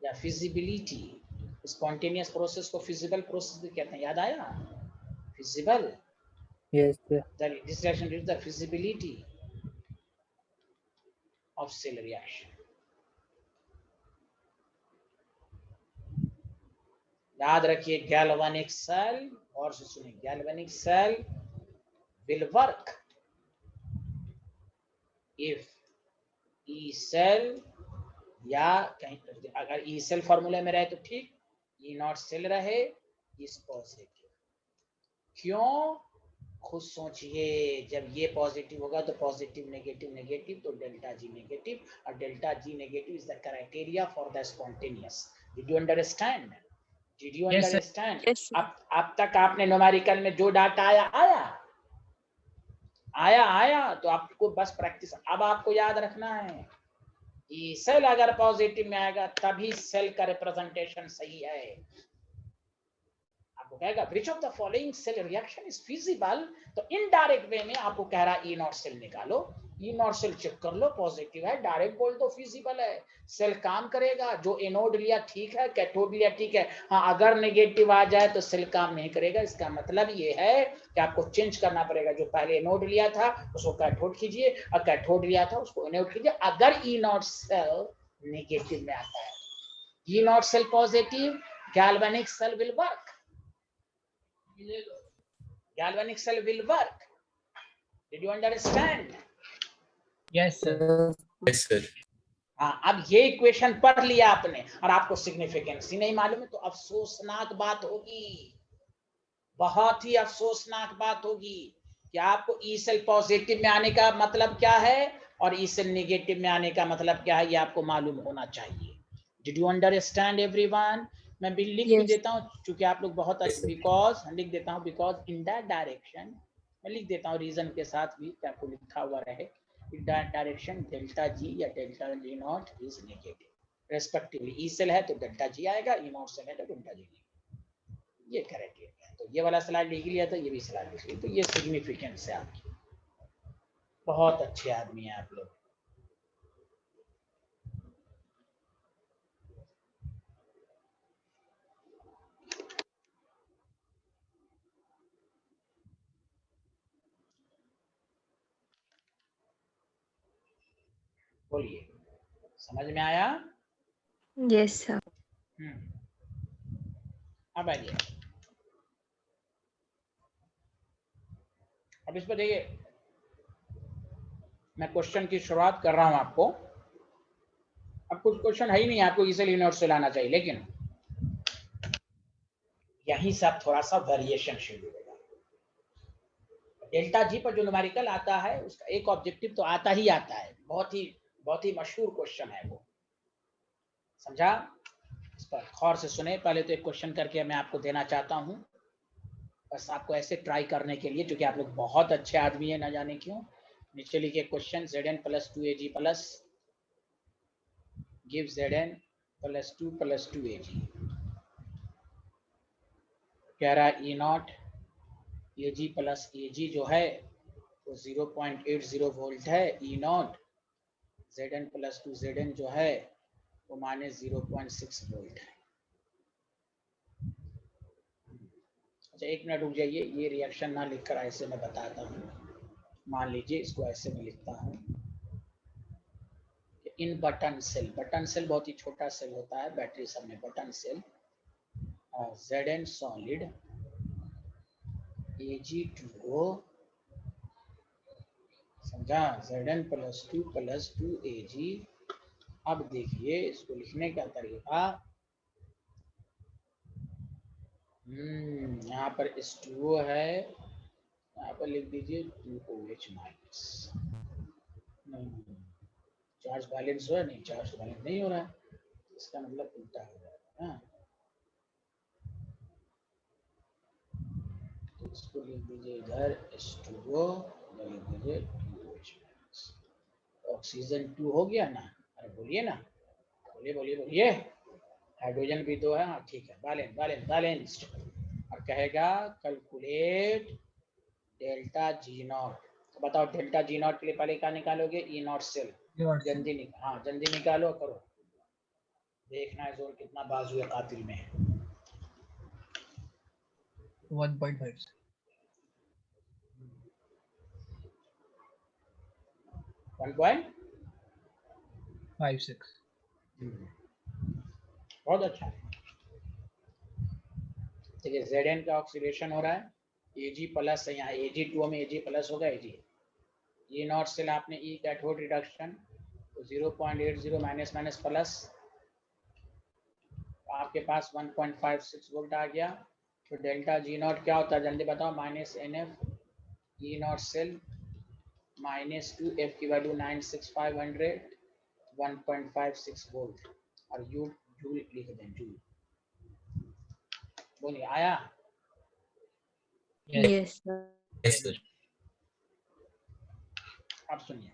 या फिजिबिलिटी। स्पॉन्टेनियस प्रोसेस को फिजिबल प्रोसेस भी कहते हैं, याद आया? Feasible, yes sir. This reaction gives the feasibility of cell reaction। याद रखिए, गैल्वेनिक सेल, और से सुनिए, galvanic cell will work if E cell, या कहीं अगर E सेल फॉर्मूले में रहे तो ठीक, E नॉट सेल रहे इस पॉजिटिव। क्यों? खुद सोचिए, जब ये पॉजिटिव होगा तो पॉजिटिव नेगेटिव नेगेटिव, तो डेल्टा जी नेगेटिव, और delta G negative is the criteria for the spontaneous. Did you understand? Did you Yes, sir. Understand? Yes, sir. अब तक आपने न्यूमेरिकल में जो डाटा आया, तो आपको बस प्रैक्टिस। अब आपको याद रखना है, ई सेल अगर पॉजिटिव में आएगा तभी सेल का रिप्रेजेंटेशन सही है। अब आपको कहेगा which of the following cell reaction is feasible, तो इनडायरेक्ट वे में आपको कह रहा है ई नॉट सेल निकालो, ई नॉट सेल चेक कर लो पॉजिटिव है, डायरेक्ट बोल दो फिजिबल है, सेल काम करेगा, जो एनोड लिया ठीक है, कैथोड लिया ठीक है। हाँ, अगर नेगेटिव आ जाए तो सेल काम नहीं करेगा। इसका मतलब ये है कि आपको चेंज करना पड़ेगा, जो पहले एनोड लिया था उसको कैथोड कीजिए, और कैथोड लिया था उसको एनोड कीजिए। अगर ई नॉट सेल नेगेटिव में आता है, E not cell positive, galvanic cell will work. Galvanic cell will work. Did you understand? Yes, sir. Yes, sir. हाँ, अब ये इक्वेशन पढ़ लिया आपने और आपको सिग्निफिकेंस ही नहीं मालूम है, तो अफसोसनाक बात होगी, बहुत ही अफसोसनाक बात होगी कि आपको ई सेल पॉजिटिव में आने का मतलब क्या है और ई सेल नेगेटिव में आने का मतलब क्या है, ये आपको मालूम होना चाहिए। Did you understand everyone? मैं भी लिख भी देता हूँ क्योंकि आप लोग बहुत अच्छे, बिकॉज लिख देता हूँ, बिकॉज इन दैट डायरेक्शन, मैं लिख देता हूँ रीजन के साथ भी कि आपको लिखा हुआ रहे, in that direction delta G या delta G naught is negative respectively. E cell है तो डेल्टा जी आएगा, ई नॉट सेल है तो डेल्टा जी, ये करेक्ट है। तो ये वाला स्लाइड लिख लिया था, ये भी स्लाइड लिख लिया, तो ये सिग्निफिकेंस है आपकी। बहुत अच्छे आदमी है आप लोग। बोलिए, समझ में आया? Yes sir. अब आइए, अब इस पर देखिए, मैं क्वेश्चन की शुरुआत कर रहा हूं आपको। अब कुछ क्वेश्चन है ही नहीं, आपको इजीली नोट से लाना चाहिए, लेकिन यहीं से आप थोड़ा सा वेरिएशन शुरू होगा। डेल्टा जी पर जो न्यूमेरिकल आता है उसका एक ऑब्जेक्टिव तो आता ही आता है, बहुत ही मशहूर क्वेश्चन है वो, समझा? इस पर गौर से सुने। पहले तो एक क्वेश्चन करके मैं आपको देना चाहता हूं, बस आपको ऐसे ट्राई करने के लिए, क्योंकि आप लोग बहुत अच्छे आदमी है, ना जाने क्यों। नीचे लिखिए question, Zn plus 2Ag plus give Zn plus 2 plus 2Ag, कह रहा है E not Ag plus Ag जो है वो 0.80 वोल्ट है, E not Zn plus 2 Zn जो है वो -0.6 वोल्ट है। अच्छा, एक मिनट रुक जाइए, ये रिएक्शन ना लिखकर ऐसे मैं बताता हूँ। मान लीजिए इसको ऐसे में लिखता हूँ, इन बटन सेल बहुत ही छोटा सेल होता है, बैटरी सब में बटन सेल, और Zn सॉलिड Ag2O, समझा? Zn plus 2 plus 2Ag। अब देखिए इसको लिखने का तरीका, यहाँ पर H2O है, यहाँ पर लिख दीजिए 2OH माइनस। चार्ज बैलेंस हो रहा है? नहीं, चार्ज बैलेंस नहीं हो रहा है, इसका मतलब उल्टा हो जाएगा ना। तो इसको लिख दीजिए इधर H2O, इधर लिख दीजिए 2OH माइनस। ऑक्सीजन 2 हो गया ना? अरे बोलिए ना, बोलिए। हाइड्रोजन भी 2 है, हाँ ठीक है, बैलेंस्ड। और कहेगा कैलकुलेट डेल्टा जी नॉट। तो बताओ डेल्टा जी नॉट के लिए पहले क्या निकालोगे? ई नॉट सेल। जल्दी निकालो, करो, देखना है जोर कितना बाजू है कातिल में। 1.5 1.56 बहुत अच्छा। देखिए Zn का ऑक्सीडेशन हो रहा है, Ag प्लस है, यहाँ Ag2 में Ag प्लस होगा, Ag ये नॉट सेल आपने ई कैथोड रिडक्शन तो 0.80 माइनस प्लस, आपके पास 1.56 वोल्ट आ गया। तो डेल्टा जी नॉट क्या होता है जल्दी बताओ? -NF E not cell -2, F की वैल्यू 96500, 1.56 वोल्ट, और यू जूल लिख दें, जूल। बोलिए, आया? Yes sir. Yes, sir. अब सुनिए,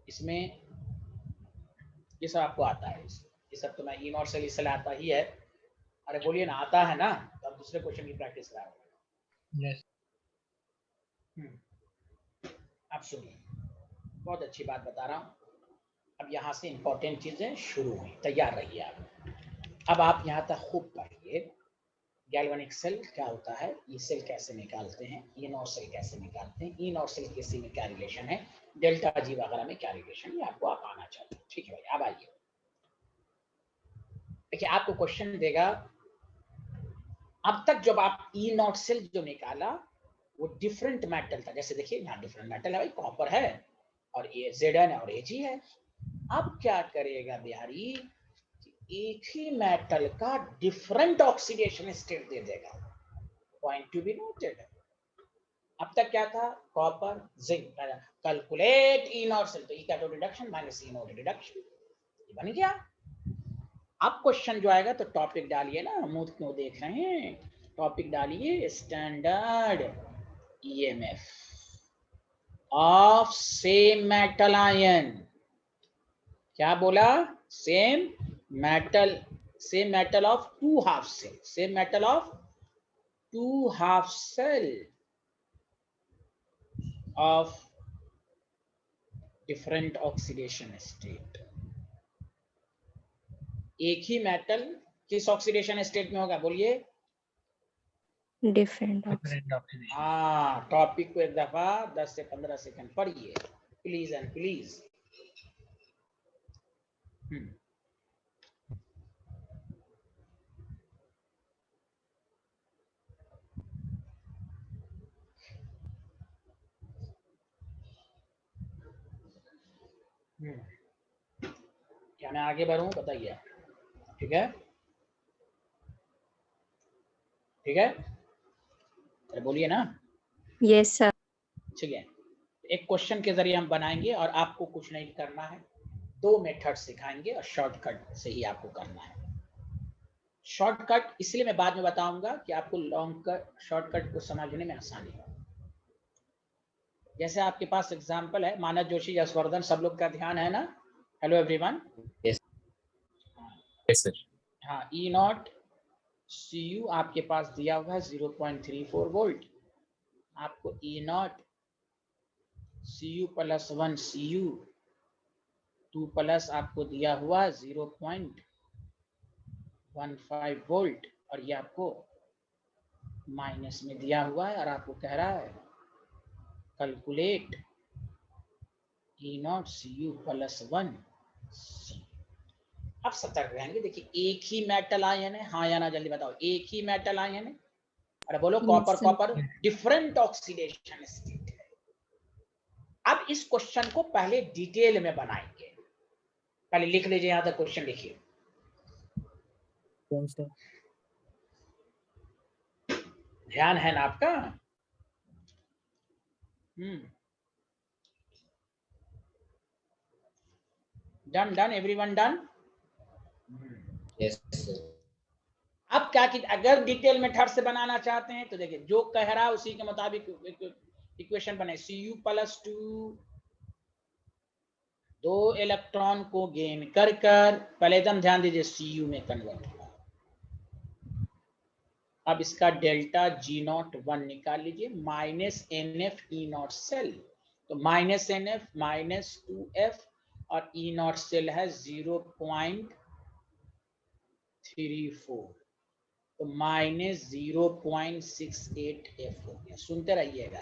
इसमें ये सब आपको आता है, ये सब तो मैं ई नॉट सेल इसलिए आता ही है अरे बोलिए ना, आता है ना, तो अब दूसरे क्वेश्चन की प्रैक्टिस करा रहा हूं। Yes. अब सुनिए, बहुत अच्छी बात बता रहा हूँ। अब यहाँ से इंपॉर्टेंट चीजें शुरू हुई, तैयार रहिए आप। अब आप यहाँ तक खूब पढ़िए, गैल्वेनिक सेल क्या होता है, ये सेल कैसे निकालते हैं, इन और सेल कैसे निकालते हैं, इन और सेल किसी में क्या रिलेशन है, डेल्टा जी वगैरह में क्या रिलेशन, ये आपको आप आना चाहिए। ठीक है भाई, अब आइए। देखिए आपको क्वेश्चन देगा, अब तक जब आप ई नॉट सेल जो निकाला वो डिफरेंट मेटल था, जैसे देखिए यहाँ डिफरेंट मेटल है भाई, कॉपर है और ये Zn है और Ag है। अब क्या करेगा बिहारी, एक ही मेटल का डिफरेंट ऑक्सीडेशन स्टेट दे देगा। Point to be noted. अब तक क्या था, copper zinc, calculate E not cell, तो E cathode reduction minus E naught reduction, ये बन गया। अब क्वेश्चन जो आएगा तो टॉपिक डालिए ना, मुंह क्यों देख रहे हैं, टॉपिक डालिए, standard EMF of same metal ion. क्या बोला, same metal of two half cell, same metal of two half cell of different oxidation state. एक ही मेटल किस ऑक्सीडेशन स्टेट में होगा, बोलिए, डिफरेंट Different oxidation. हाँ, टॉपिक को एक दफा 10 से 15 सेकंड पढ़िए प्लीज एंड प्लीज। क्या मैं आगे बढ़ूं, बताइए, ठीक है, ठीक है, अरे बोलिए ना। Yes sir. ठीक है, एक क्वेश्चन के जरिए हम बनाएंगे और आपको कुछ नहीं करना है, दो मेथड सिखाएंगे और शॉर्टकट से ही आपको करना है। शॉर्टकट इसलिए मैं बाद में बताऊंगा कि आपको लॉन्ग कट शॉर्टकट को समझने में आसानी हो। जैसे आपके पास एग्जांपल है, मानस जोशी, यशवर्धन, सब लोग का ध्यान है ना, hello everyone. Yes. Yes, sir. हाँ, ई नॉट सी यू आपके पास दिया हुआ है 0.34 वोल्ट, आपको E not C U plus 1 C U 2 plus आपको दिया हुआ 0.15 वोल्ट, और ये आपको माइनस में दिया हुआ है और आपको कह रहा है calculate E not C U plus 1 C. अब सतर्क रहेंगे, देखिए एक ही मेटल आयन है, हाँ या ना जल्दी बताओ, एक ही मेटल आयन है, अरे बोलो, copper sir. Copper different oxidation state है। अब इस क्वेश्चन को पहले डिटेल में बनाएंगे, पहले लिख लीजिए, यहां तक क्वेश्चन लिखिए। कौन सा? ध्यान है ना आपका? Done done, everyone done? Yes, sir. अब क्या कि अगर डिटेल मेथड से बनाना चाहते हैं तो देखिए, जो कह रहा है उसी के मुताबिक इक्वेशन बने। Cu प्लस 2 दो इलेक्ट्रॉन को गेन कर पहले एकदम ध्यान दीजिए, Cu में कन्वर्ट हुआ। अब इसका डेल्टा G0 1 निकाल लीजिए, minus NF E not cell, तो माइनस NF माइनस 2F और E नॉट सेल है 0.34, तो माइनस 0.68F हो गया। सुनते रहिएगा,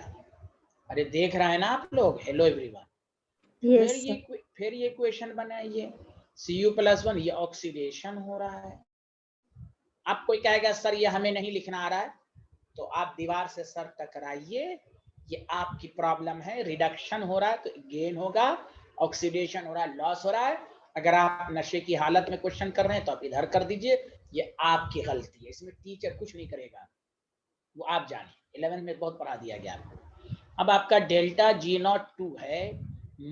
अरे देख रहे हैं ना आप लोग, हेलो एवरीवन। Yes sir. फिर ये इक्वेशन बनाइए, Cu प्लस 1, ये ऑक्सीडेशन हो रहा है। अब कोई कहेगा सर ये हमें नहीं लिखना आ रहा है, तो आप दीवार से सर टकराइए, ये आपकी प्रॉब्लम है, रिडक्शन हो रहा है तो गेन होगा, ऑक्सीडेशन हो रहा है लॉस हो रहा है। अगर आप नशे की हालत में क्वेश्चन कर रहे हैं तो आप इधर कर दीजिए, ये आपकी गलती है, इसमें टीचर कुछ नहीं करेगा, वो आप जानिए, 11th में बहुत पढ़ा दिया गया आपको। अब आपका डेल्टा G0 2 है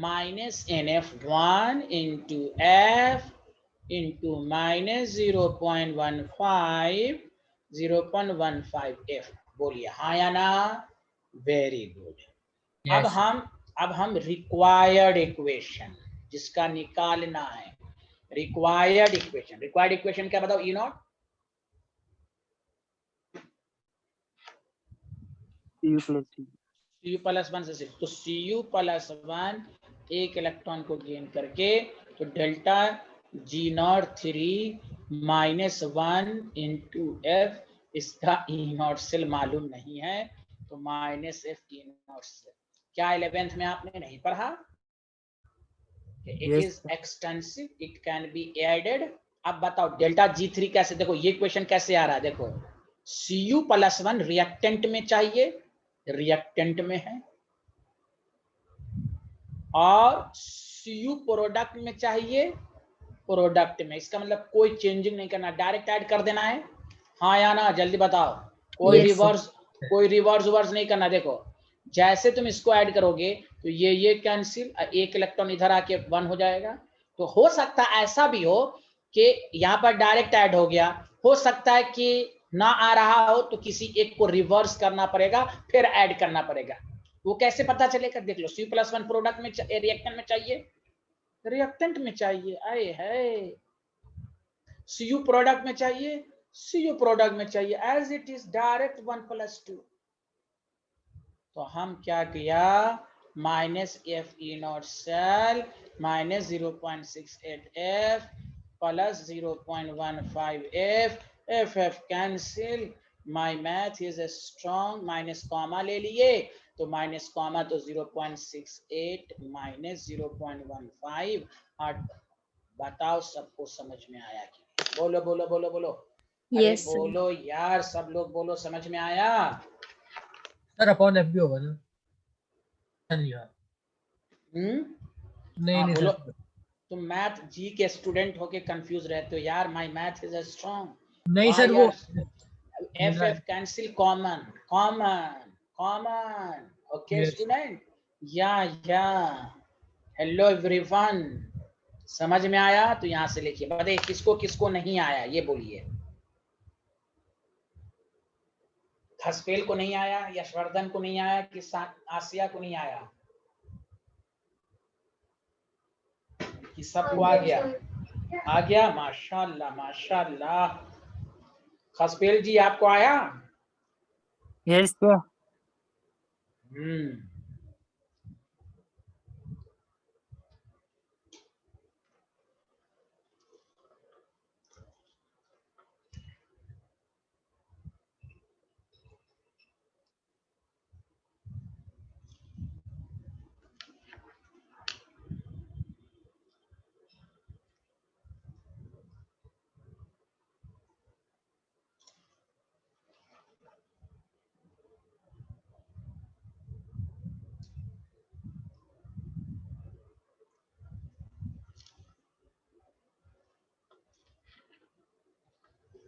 minus NF1 into F into minus 0.15 बोलिए हाँ या ना, वेरी गुड। Yes. अब हम रिक्वायर्ड इक्वेशन जिसका निकालना है, रिक्वायर्ड इक्वेशन क्या बताओ, E naught Cu plus C. Cu plus 1 से सिर्फ, तो Cu प्लस 1 एक इलेक्ट्रॉन को गेन करके, तो delta G0 3 minus 1 into F, इसका E0 सेल मालूम नहीं है, तो माइनस एफ E0 सेल। क्या 11th में आपने नहीं पढ़ा? It is extensive, it can be added. अब बताओ डेल्टा G3 कैसे, देखो ये क्वेश्चन कैसे आ रहा है, देखो Cu प्लस 1 रिएक्टेंट में चाहिए, रिएक्टेंट में है, और Cu प्रोडक्ट में चाहिए, प्रोडक्ट में। इसका मतलब कोई चेंजिंग नहीं करना, डायरेक्ट ऐड कर देना है, हाँ या ना, जल्दी बताओ। कोई Yes, रिवर्स, कोई रिवर्स नहीं करना। देखो जैसे तुम इसको ऐड करोगे तो ये कैंसिल, एक इलेक्ट्रॉन इधर आके 1 हो जाएगा। तो हो सकता है ऐसा भी हो कि यहाँ पर डायरेक्ट ऐड हो गया, हो सकता है कि ना आ रहा हो तो किसी एक को रिवर्स करना पड़ेगा, फिर ऐड करना पड़ेगा। वो कैसे पता चलेगा? देख लो, Cu प्लस 1 प्रोडक्ट में रिएक्टेंट में चाहिए, रिएक्टेंट में चाहिए, आए है Cu प्रोडक्ट में चाहिए, Cu प्रोडक्ट में चाहिए, as it is direct 1 plus 2। तो हम क्या किया, minus F E0 cell minus 0.68 F plus 0.15 F, F F cancel, my math is strong, minus comma ले लिए, तो माइनस कॉमा तो 0.68 माइनस 0.15। और बताओ सबको समझ में आया कि? बोलो बोलो बोलो बोलो, अरे yes, sir. बोलो यार, सब लोग बोलो, समझ में आया? सर अपॉन एफ भी होगा ना? नहीं यार, नहीं हाँ नहीं बोलो। सर, तुम मैथ जी के स्टूडेंट होके कंफ्यूज रहते हो यार, माय मैथ इज स्ट्रॉन्ग। नहीं सर, वो F F cancel, common common common, okay Yes. Student, या हेलो एवरीवन, समझ में आया? तो यहाँ से लिखिए, बताइए किसको किसको नहीं आया, ये बोलिए। खसपेल को नहीं आया, यशवर्धन को नहीं आया, कि आसिया को नहीं आया, कि सबको आ गया? आ गया, माशाल्लाह माशाल्लाह। खसपेल जी आपको आया? Yes, sir. हम्म,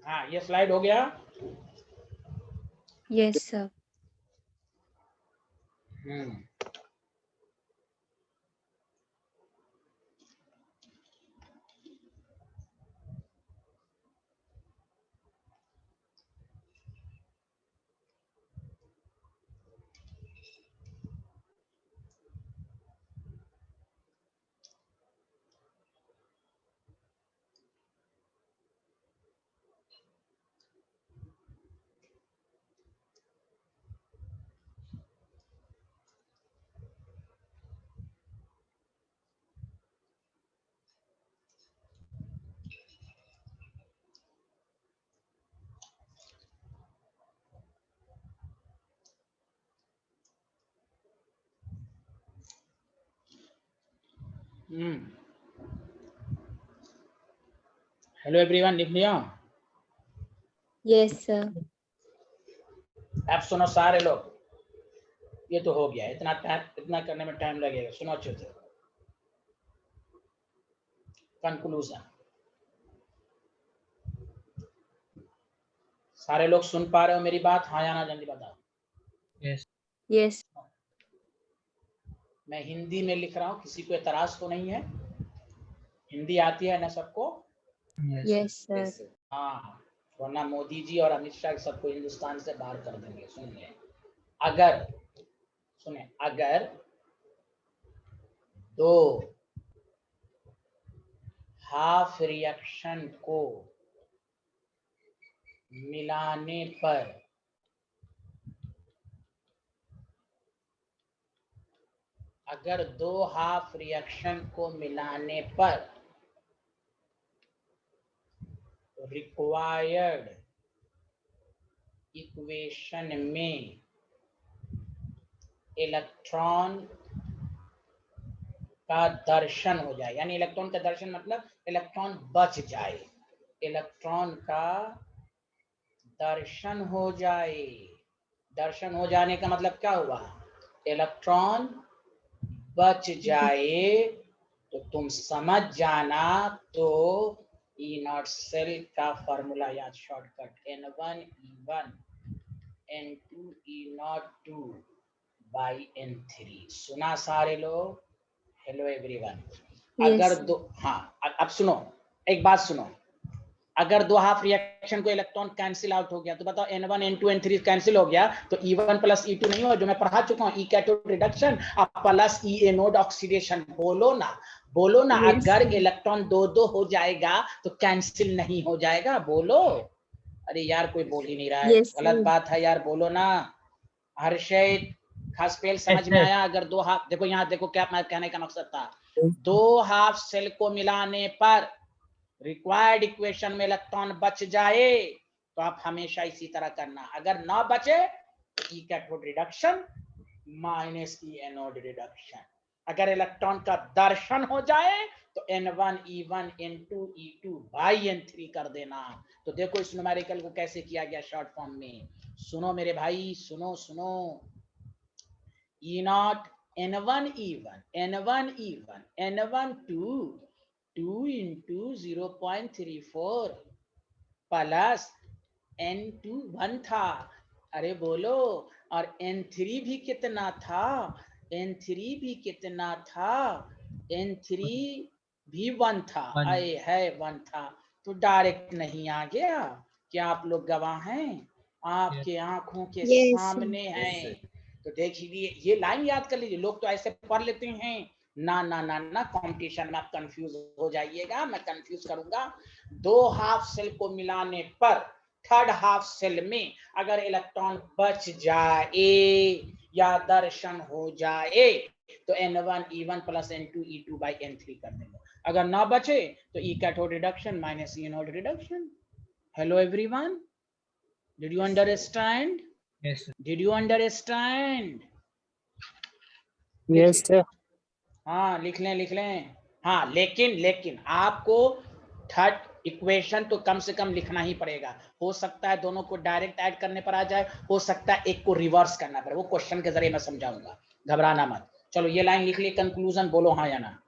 हाँ ये स्लाइड हो गया। Yes, sir. हम्म, हेलो एवरीवन, लिख लिया? Yes, sir. अब सुनो सारे लोग, ये तो हो गया, इतना करने में टाइम लगेगा। सुनो अच्छे से, कंक्लूजन। सारे लोग सुन पा रहे हो मेरी बात, हाँ या ना, जल्दी बताओ। Yes. Yes, मैं हिंदी में लिख रहा हूँ, किसी को एतराज तो नहीं है? हिंदी आती है ना सबको? Yes. yes, sir. हाँ, वरना मोदी जी और अमित शाह सबको हिंदुस्तान से बाहर कर देंगे। सुनिए, अगर सुने, अगर दो हाफ रिएक्शन को मिलाने पर अगर दो हाफ रिएक्शन को मिलाने पर रिक्वायर्ड इक्वेशन में इलेक्ट्रॉन का दर्शन हो जाए, यानी इलेक्ट्रॉन का दर्शन मतलब इलेक्ट्रॉन बच जाए, इलेक्ट्रॉन का दर्शन हो जाए। दर्शन हो जाने का मतलब क्या हुआ? इलेक्ट्रॉन बच जाए, तो तुम समझ जाना। तो ई नॉट सेल का फॉर्मूला याद, shortcut N1 E1 N2 E not 2 by N3। सुना सारे लोग? Hello everyone. अगर दो, हाँ अब सुनो, एक बात सुनो, अगर दो हाफ रिएक्शन को इलेक्ट्रॉन कैंसिल आउट हो गया तो बताओ N1 N2 N3 कैंसिल हो गया तो E1 प्लस E2 नहीं हो, जो मैं पढ़ा चुका हूँ, ई कैथोड रिडक्शन अब प्लस ई एनोड ऑक्सीडेशन। बोलो ना, बोलो ना। अगर इलेक्ट्रॉन दो दो हो जाएगा तो कैंसिल नहीं हो जाएगा? बोलो। अरे यार कोई बोल ही नहीं रहा है, गलत बात है यार, बोलो ना। हर्षित, खास पेल समझ में आया? अगर दो हाफ, देखो यहाँ देखो क्या मैं कहने का मकसद था, दो हाफ सेल को मिलाने पर रिक्वायर्ड इक्वेशन में इलेक्ट्रॉन बच जाए तो आप हमेशा इसी तरह करना, अगर ना बचे तो E cathode reduction minus E anode reduction. अगर इलेक्ट्रॉन का दर्शन हो जाए तो N1 E1 N2 E2 by N3 कर देना। तो देखो इस न्यूमेरिकल को कैसे किया गया शॉर्ट फॉर्म में। सुनो मेरे भाई, सुनो सुनो, E not N1 E1 N1 E1 N1 2 into 0.34 plus N2 1 था, अरे बोलो, और N3 भी कितना था? N3 भी कितना था? N3 भी 1 था, आए है 1 था, तो डायरेक्ट नहीं आ गया। क्या आप लोग गवाह हैं? आपके आंखों के सामने हैं। तो देखिए ये लाइन याद कर लीजिए, लोग तो ऐसे पढ़ लेते हैं, ना ना ना ना, कंपटीशन में आप कंफ्यूज हो जाइएगा, मैं कंफ्यूज करूंगा। दो हाफ सेल को मिलाने पर थर्ड हाफ सेल में अगर इलेक्ट्रॉन बच जाए या दर्शन हो जाए तो N1 E1 plus N2 E2 by N3 कर देंगे। अगर ना बचे तो E cathode reduction minus E anode reduction. Hello everyone, did you understand? Did you understand? Yes, sir. हाँ लिख लें। हाँ लेकिन आपको थर्ड इक्वेशन तो कम से कम लिखना ही पड़ेगा। हो सकता है दोनों को डायरेक्ट ऐड करने पर आ जाए, हो सकता है एक को रिवर्स करना पड़े, वो क्वेश्चन के जरिए मैं समझाऊंगा, घबराना मत। चलो ये लाइन लिख ली, कंक्लूजन बोलो हाँ या ना।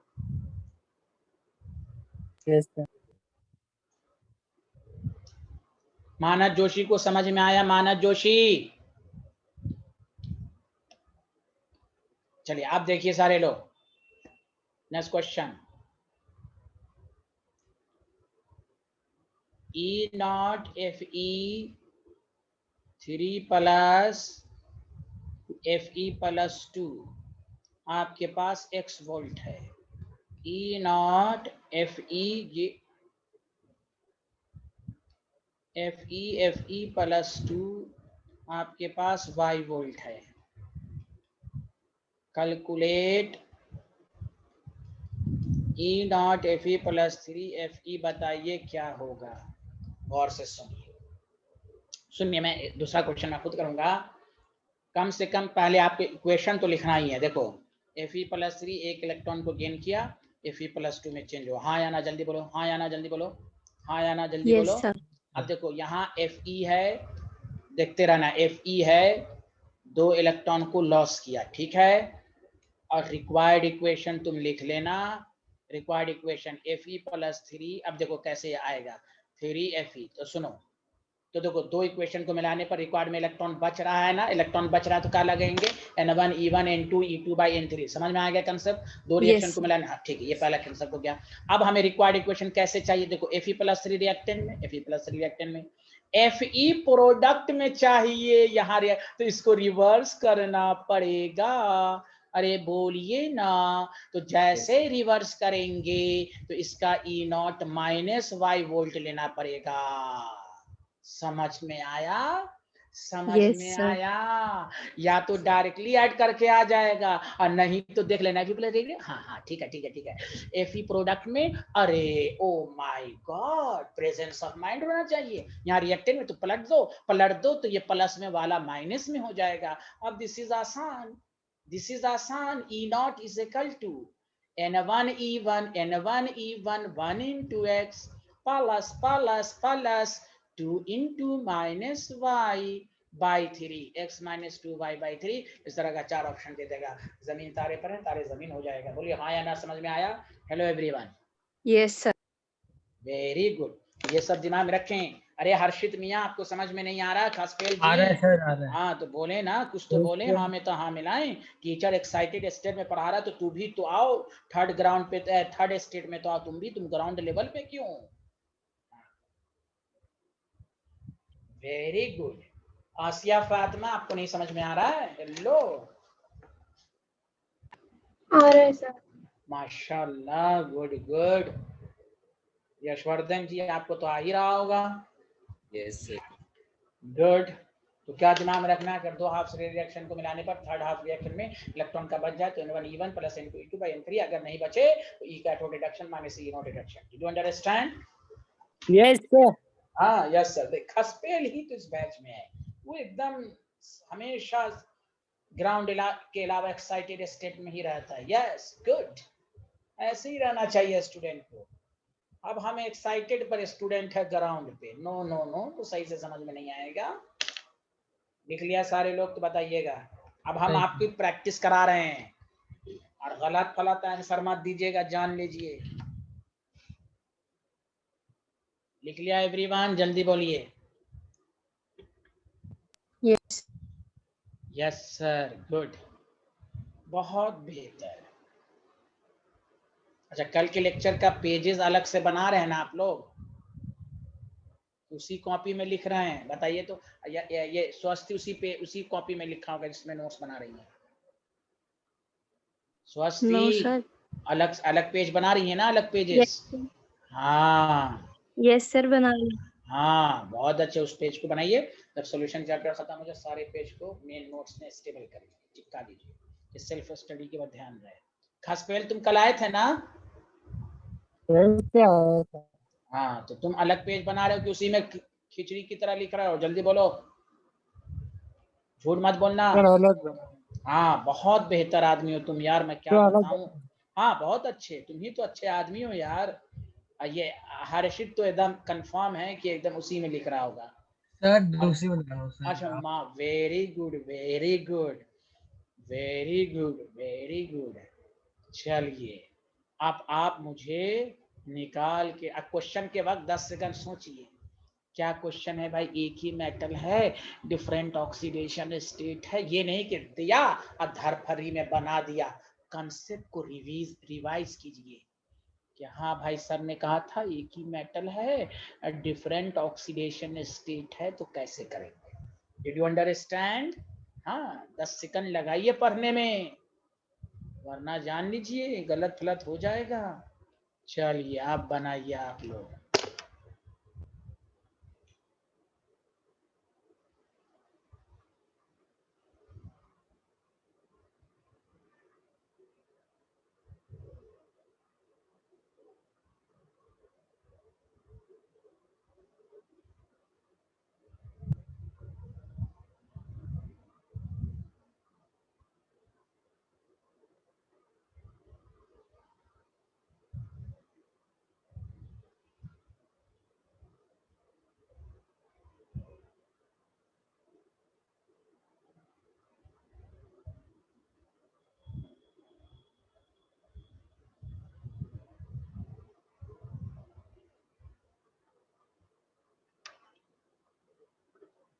Yes, sir. मानस जोशी को समझ में आया? मानस जोशी, चलिए आप देखिए सारे लोग, next question. E not Fe 3 plus Fe plus 2 आपके पास x वोल्ट है। E नॉट Fe प्लस 2 आपके पास y वोल्ट है। Calculate E not Fe plus 3 Fe, बताइए क्या होगा? गौर से सुनिए, मैं दूसरा क्वेश्चन मैं खुद करूंगा। कम से कम पहले आपके इक्वेशन तो लिखना ही है। देखो Fe प्लस 3 एक इलेक्ट्रॉन को गेन किया, Fe प्लस 2 में चेंज हो। हाँ या ना जल्दी बोलो, हाँ या ना जल्दी बोलो, हाँ या ना जल्दी बोलो। अब देखो यहाँ Fe है, देखते रहना, Fe है, दो इलेक्ट्रॉन को लॉस किया, ठीक है। और रिक्वायर्ड इक्वेशन तुम लिख लेना, रिक्वायर्ड इक्वेशन Fe प्लस 3। अब देखो कैसे आएगा 3Fe। तो सुनो, तो देखो दो इक्वेशन को मिलाने पर रिक्वायर्ड में इलेक्ट्रॉन बच रहा है ना, इलेक्ट्रॉन बच रहा है तो क्या लगेंगे? N1 E1 N2 E2 by N3। समझ में आ गया कंसेप्ट? दो रिएक्शन को मिलाने, हाँ ठीक है, ये पहला कंसेप्ट हो गया। अब हमें रिक्वायर्ड इक्वेशन कैसे चाहिए? देखो Fe प्लस 3 रिएक्टेंट में, Fe प्लस 3 रिएक्टेंट में, Fe प्रोडक्ट में चाहिए यहाँ, तो इसको रिवर्स करना पड़ेगा। अरे बोलिए ना। तो जैसे रिवर्स करेंगे तो इसका E not minus y volt लेना पड़ेगा। समझ में आया? समझ Yes, में sir. आया? या तो डायरेक्टली ऐड करके आ जाएगा और नहीं तो देख लेना हाँ हाँ ठीक है ठीक है ठीक है। एफई प्रोडक्ट में अरे oh my God presence of mind होना चाहिए। यहाँ रिएक्टेंट में तो पलट दो तो ये प्लस में वाला माइनस में हो जाएगा। अब दिस इज आसान, E naught is equal to n1 e1 1 into x plus 2 into minus y by 3 x minus 2y by 3। इस तरह का 4 ऑप्शन दे देगा। जमीन तारे पर है, तारे जमीन हो जाएगा। बोलिए हाँ या ना, समझ में आया? Hello everyone. Yes, sir. Very good, ये सब दिमाग में रखें। अरे हर्षित मियाँ आपको समझ में नहीं आ रहा? खास फेल आ रहा है जी, सर, आ रहा है। हाँ तो बोले ना, कुछ तो बोले। हाँ में तो हाँ मिलाएं। टीचर एक्साइटेड स्टेट में पढ़ा रहा तो तू भी तो आओ थर्ड ग्राउंड पे, थर्ड स्टेट में तो आओ तुम भी। तुम ग्राउंड लेवल पे क्यों? Very good. आसिया फातिमा आपको नहीं समझ में आ रहा है? हेलो, आ रहा है सर। माशाल्लाह, गुड गुड। यशवर्धन जी आपको तो आ ही रहा होगा। Yes sir. गुड। तो क्या दिमाग में रखना है? अगर दो हाफ रिएक्शन को मिलाने पर थर्ड हाफ रिएक्शन में इलेक्ट्रॉन का बच जाए तो n1 e1 plus n2 e2 by n3। अगर नहीं बचे तो e cathode reduction minus e not reduction. Do you understand? Yes, sir. हाँ यस सर। देख खसपेल ही तो इस बैच में है, वो एकदम हमेशा ग्राउंड के अलावा एक्साइटेड स्टेट में ही रहता है। यस गुड, ऐसे ही रहना चाहिए स्टूडेंट को। अब हम एक्साइटेड पर स्टूडेंट है ग्राउंड पे। नो नो नो, तो सही से समझ में नहीं आएगा। लिख लिया सारे लोग तो बताइएगा। अब हम आपकी प्रैक्टिस करा रहे हैं और गलत फलत आंसर मत दीजिएगा, जान लीजिए। लिख लिया एवरीवन? जल्दी बोलिए। Yes. यस सर, गुड, बहुत बेहतर। अच्छा, कल के लेक्चर का पेजेस अलग से बना रहे हैं ना आप लोग? उसी कॉपी में लिख रहे हैं? बताइए तो। ये स्वस्थ उसी कॉपी में लिखा होगा जिसमें नोट्स बना रही है। स्वस्ति No, sir. अलग अलग पेज बना रही है ना, अलग Yes. पेजेस? sir. हाँ Yes, sir. बना ली। हाँ, बहुत अच्छे। उस पेज को बनाइए। जब सॉल्यूशन चैप्टर खत्म हो जाए सारे पेज को मेन नोट्स में स्टेबल करिए, चिपका दीजिए। ये सेल्फ स्टडी के बाद ध्यान रहे। खास पहल तुम कल आए थे ना? Yes, sir. हाँ, तो तुम अलग पेज बना रहे हो कि उसी में खिचड़ी की तरह लिख रहे हो? जल्दी बोलो, झूठ मत बोलना। Sir, अलग। हाँ, बहुत बेहतर आदमी हो तुम यार, मैं क्या तो अलग। बताऊं। हाँ बहुत अच्छे, तुम ही तो अच्छे आदमी हो यार। ये हर्षित तो एकदम कंफर्म है कि एकदम उसी में लिख रहा होगा। सर दूसरी बना रहा हूँ सर। अच्छा माँ, very good very good very good very good. चलिए अब आप मुझे निकाल के, क्वेश्चन के वक्त 10 सेकंड सोचिए। क्या क्वेश्चन है भाई? एक ही मेटल है, डिफरेंट ऑक्सीडेशन स्टेट है। ये नहीं कि दिया और धरफरी में बना दिया। कंसेप्ट को रिवाइज कीजिए कि हाँ भाई सर ने कहा था एक ही मेटल है, डिफरेंट ऑक्सीडेशन स्टेट है, तो कैसे करेंगे? Did you understand? हाँ 10 सेकंड लगाइए पढ़ने में, वरना जान लीजिए गलत फलत हो जाएगा। चलिए आप बनाइए आप लोग।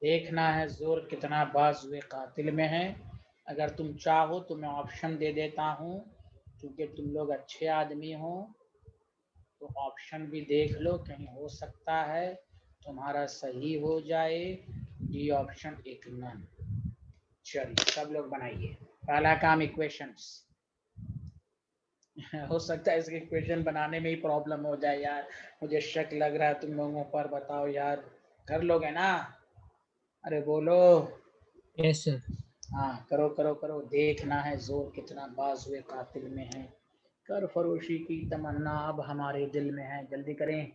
देखना है जोर कितना बाजुए कातिल में है। अगर तुम चाहो तो मैं ऑप्शन दे देता हूँ, क्योंकि तुम लोग अच्छे आदमी हो तो ऑप्शन भी देख लो, कहीं हो सकता है तुम्हारा सही हो जाए। डी ऑप्शन एक नन। चलिए सब लोग बनाइए। पहला काम इक्वेशंस। हो सकता है इसके इक्वेशन बनाने में ही प्रॉब्लम हो जाए यार, मुझे शक लग रहा है तुम लोगों पर। बताओ यार, कर लोगे ना? अरे बोलो। Yes sir. हाँ करो करो करो, देखना है जोर कितना बाजुए कातिल में है, कर फरोशी की तमन्ना अब हमारे दिल में है, जल्दी करें।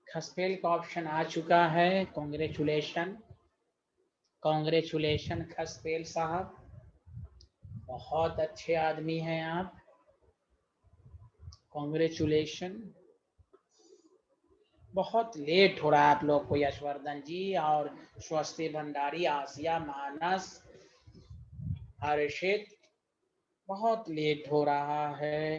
खसपेल का ऑप्शन आ चुका है, कॉन्ग्रेचुलेशन कॉन्ग्रेचुलेशन खसपेल साहब, बहुत अच्छे आदमी हैं आप, कॉन्ग्रेचुलेशन। बहुत लेट हो रहा है आप लोग को, यशवर्धन जी और स्वस्ति भंडारी, आसिया, मानस, हर्षित, बहुत लेट हो रहा है।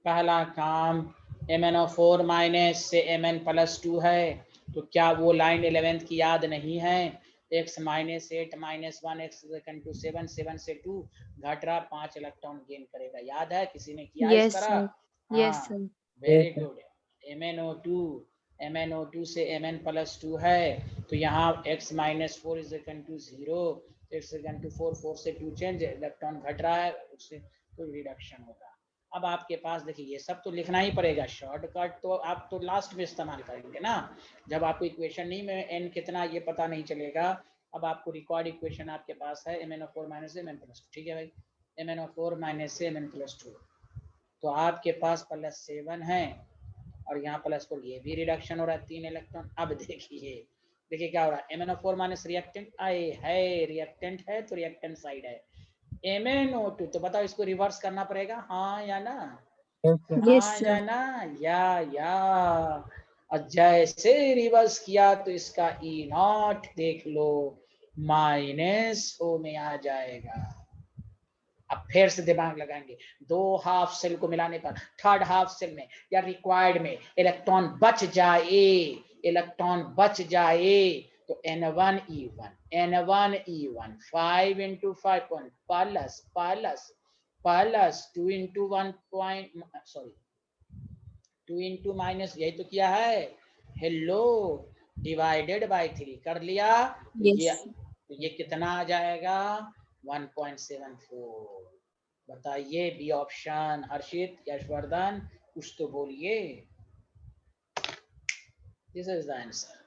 पहला काम MnO4 माइनस से Mn+2 है, तो क्या वो लाइन 11th की याद नहीं है? x माइनस 8 माइनस 1 x 7 7 से 2 घट रहा, 5 इलेक्ट्रॉन गेन करेगा, याद है? किसी ने किया इस यस तरह? सर, यस हाँ सर। Very good. MnO2 से Mn+2 है, तो यहाँ x minus 4 is equal to 0, x equal to 4 4 से 2 चेंज, इलेक्ट्रॉन घट रहा है, उससे तो रिडक्शन होगा। अब आपके पास देखिए ये सब तो लिखना ही पड़ेगा, शॉर्टकट तो आप तो लास्ट में इस्तेमाल करेंगे ना, जब आपको इक्वेशन नहीं में n कितना ये पता नहीं चलेगा। अब आपको रिकॉर्ड इक्वेशन आपके पास है MnO4 माइनस Mn+2, ठीक है भाई, MnO4 माइनस Mn+2, तो आपके पास +7 है और यहाँ +4, ये भी रिडक्शन हो रहा है 3 इलेक्ट्रॉन। अब देखिए क्या हो रहा है, MnO4 माइनस रिएक्टेंट आए है, रिएक्टेंट है तो रिएक्टेंट साइड है, MnO2, तो बताओ इसको रिवर्स करना पड़ेगा, हाँ या ना? यस हाँ सर। या ना? या और जैसे रिवर्स किया तो इसका E0 देख लो -O में आ जाएगा। अब फिर से दिमाग लगाएंगे, 2 हाफ सेल को मिलाने पर थर्ड हाफ सेल में या रिक्वायर्ड में इलेक्ट्रॉन बच जाए तो N1E1 5 into 5 plus 2 into 1 sorry 2 into minus, यही तो किया है, हेलो, डिवाइडेड बाय 3 कर लिया, यस ये कितना आ जाएगा 1.74। बताइए बी ऑप्शन, हर्षित, यशवर्धन, कुछ तो बोलिए। This is the answer.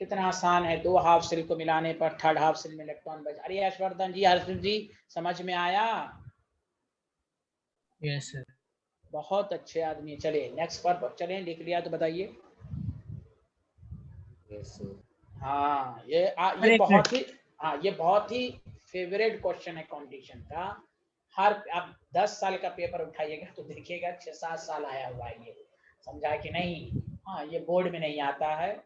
कितना आसान है, 2 हाफ सेल को मिलाने पर थर्ड हाफ सेल में इलेक्ट्रॉन बच। अरे यशवर्धन जी, हर्षित जी, समझ में आया? Yes sir. बहुत अच्छे आदमी। चलिए नेक्स्ट पर चलें, लिख लिया तो बताइए। Yes sir. हाँ ये एक बहुत ही, हाँ ये बहुत ही फेवरेट क्वेश्चन है कंपटीशन का। हर आप 10 साल का पेपर उठाइएगा तो देखिएगा 6-7 साल आया हुआ है ये, समझा कि नहीं? हाँ ये बोर्ड में नहीं आता है,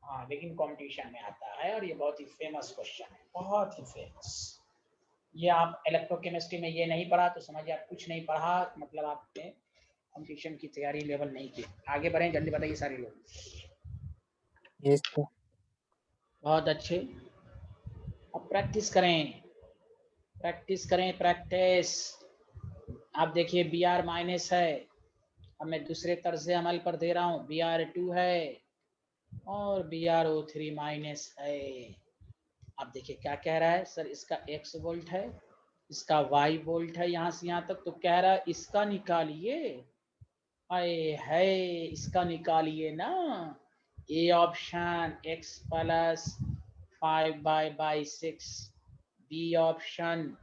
हाँ लेकिन कंपटीशन में आता है, और ये बहुत ही फेमस क्वेश्चन है, बहुत ही फेमस। ये आप इलेक्ट्रोकेमिस्ट्री में ये नहीं पढ़ा तो समझिए आप कुछ नहीं पढ़ा, मतलब आपने कंपटीशन की तैयारी लेवल नहीं की। आगे बढ़ें, जल्दी बताइए सारे लोग। Yes sir. बहुत अच्छे, अब प्रैक्टिस करें, प्रैक्टिस। आप देखिए Br माइनस है, अब मैं दूसरे तर्ज अमल पर दे रहा हूँ, Br2 है और BrO3 माइनस है। अब देखिए क्या कह रहा है, सर इसका x वोल्ट है, इसका y वोल्ट है यहाँ से यहाँ तक, तो कह रहा है इसका निकालिए, आए है इसका निकालिए ना, A option x plus 5/6, B option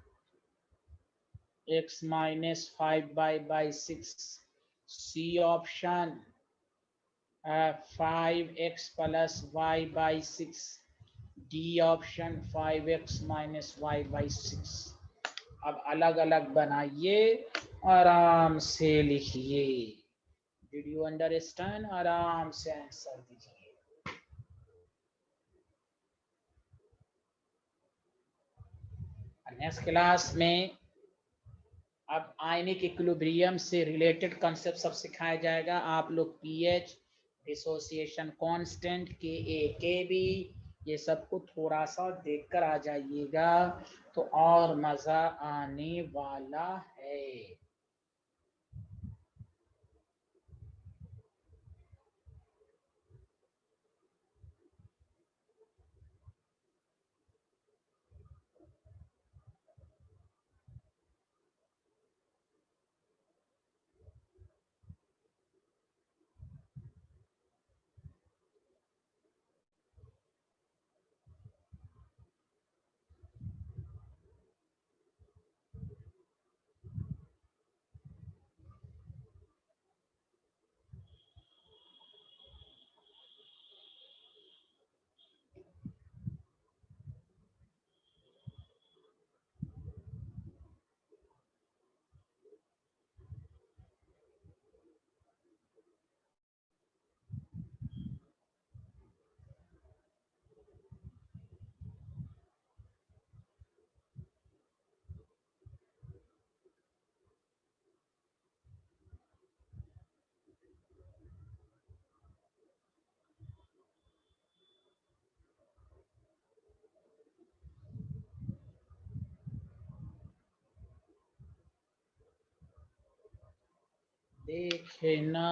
x minus 5/6, C option 5x plus y/6, D option 5x minus y/6। अब अलग अलग बनाइए, आराम से लिखिए। Did you understand? आराम से आंसर दीजिए। नेक्स्ट क्लास में अब आयनिक इक्विलिब्रियम से रिलेटेड कंसेप्ट सब सिखाया जाएगा। आप लोग पीएच, डिसोसिएशन कांस्टेंट, के ये सब को थोड़ा सा देखकर आ जाइएगा तो और मजा आने वाला है। देखना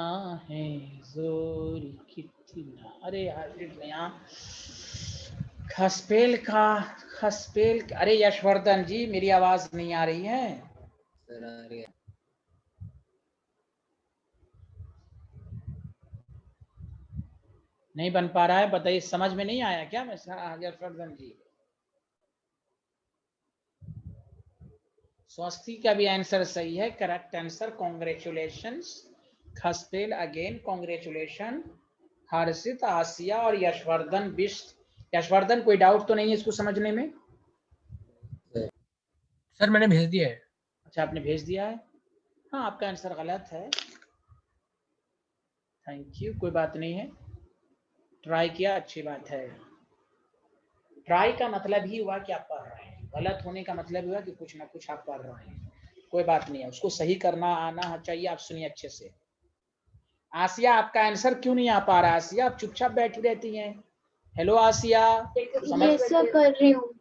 है जोर कितना। अरे यार यहाँ खसपेल अरे यशवर्धन जी मेरी आवाज नहीं आ रही है? सर आ रही है। नहीं बन पा रहा है, बताइए। समझ में नहीं आया क्या मैं यशवर्धन जी? स्वस्ति का भी आंसर सही है, करेक्ट आंसर, कॉन्ग्रेचुलेशंस। खसपेल अगेन कॉन्ग्रेचुलेशन। हर्षित, आसिया और यशवर्धन बिष्ट। यशवर्धन कोई डाउट तो नहीं है इसको समझने में? सर मैंने भेज दिया है। अच्छा आपने भेज दिया है। हाँ आपका आंसर गलत है। थैंक यू, कोई बात नहीं है, ट्राई किया, अच्छी बात है। ट्राई का मतलब ही हुआ कि आप पढ़ रहे हैं, गलत होने का मतलब हुआ कि कुछ ना कुछ आप पढ़ रहे हैं। कोई बात नहीं है, उसको सही करना आना चाहिए। आप सुनिए अच्छे से। आसिया आपका आंसर क्यों नहीं आ पा रहा? आसिया आप चुपचाप बैठी रहती हैं। हेलो आसिया, समझ यस सर कर रही हूँ।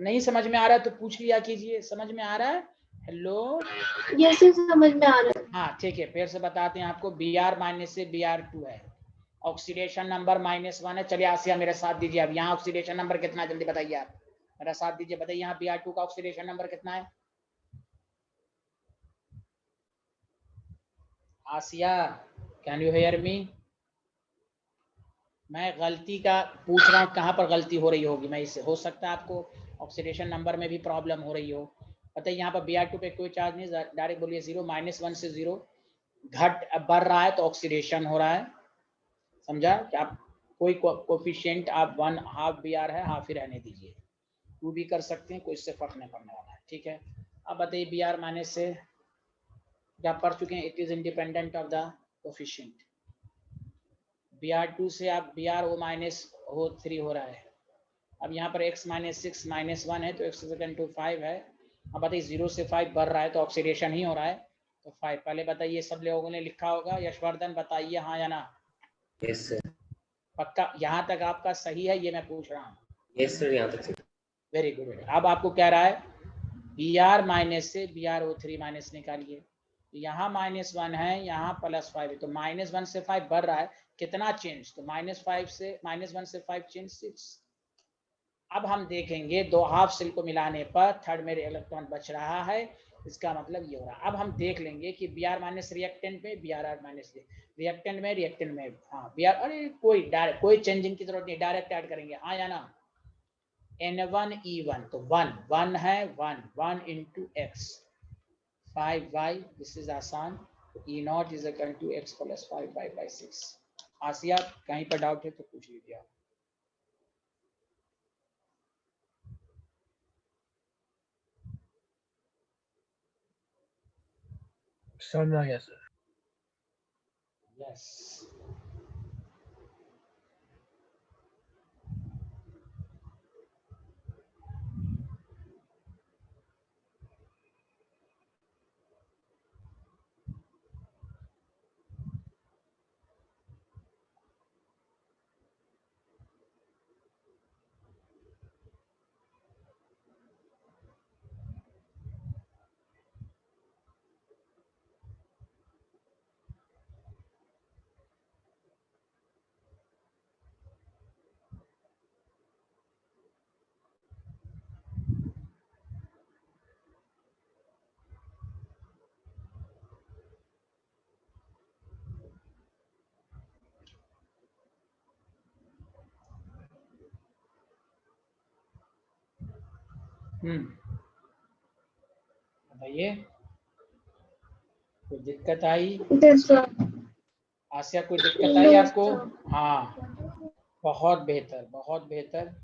नहीं समझ में आ रहा है तो पूछ लिया कीजिए। समझ में आ रहा है? हेलो यस सर समझ में आ रहा है। हाँ ठीक है, फिर से बताते हैं आपको। Br माइनस से Br2 है, ऑक्सीडेशन नंबर -1 है। चलिए आसिया मेरे साथ दीजिए। अब यहाँ ऑक्सीडेशन नंबर कितना है जल्दी बताइए आप, मेरा साथ दीजिए। बताइए यहाँ Br2 का ऑक्सीडेशन नंबर कितना है? आसिया कैन यू हेयर मी? मैं गलती का पूछ रहा हूँ, कहाँ पर गलती हो रही होगी। मैं इससे हो सकता है आपको ऑक्सीडेशन नंबर में भी प्रॉब्लम हो रही हो। बताइए यहाँ पर Br2 पे कोई चार्ज नहीं, डायरेक्ट बोलिए 0, -1 से 0 घट बढ़ रहा है तो ऑक्सीडेशन हो रहा है। समझा कि आप कोई कोफिशिएंट आप 1 हाफ Br है, हाफ ही रहने दीजिए, 2 भी कर सकते हैं, कोई इससे फर्क नहीं पड़ने वाला है। ठीक है, अब बताइए Br माइनस से क्या पढ़ चुके हैं, it is independent of the coefficient. Br2 से आप Br-O-3 हो रहा है। अब यहाँ पर x - 6 - 1 है तो x = 5 है। अब बताइए 0 से 5 बढ़ रहा है तो ऑक्सीडेशन ही हो रहा है, तो 5। पहले बताइए, सब लोगों ने लिखा होगा। यशवर्धन बताइए हाँ या ना? Yes sir. पक्का? यहाँ तक आपका सही है, ये मैं पूछ रहा हूँ? यस सर यहाँ तक सर। Very good. अब आपको कह रहा है Br माइनस से Br-O3 माइनस निकालिए। यहाँ -1 है, यहाँ +5 है, तो -1 से 5 बढ़ रहा है, कितना चेंज? तो -1 से 5 चेंज 6। अब हम देखेंगे दो हाफ शेल को मिलाने पर थर्ड में इलेक्ट्रॉन बच रहा है, इसका मतलब ये हो रहा है। अब हम देख लेंगे कि Br माइनस रिएक्टेंट में, Br माइनस रिएक्टेंट में हाँ Br, अरे कोई चेंजिंग की जरूरत नहीं, डायरेक्ट ऐड करेंगे हाँ या ना? N1E1 तो 1 है, 1 into x 5y, this is आसान। E0 is equal to x + 5y/6। Asiya कहीं पर डाउट है तो पूछ लीजिए आप। समझ में आ गया सर। यस बताइए, कोई दिक्कत आई? Yes, sir. आसिया कोई दिक्कत आई No, आपको? sir. हाँ, बहुत बेहतर, बहुत बेहतर।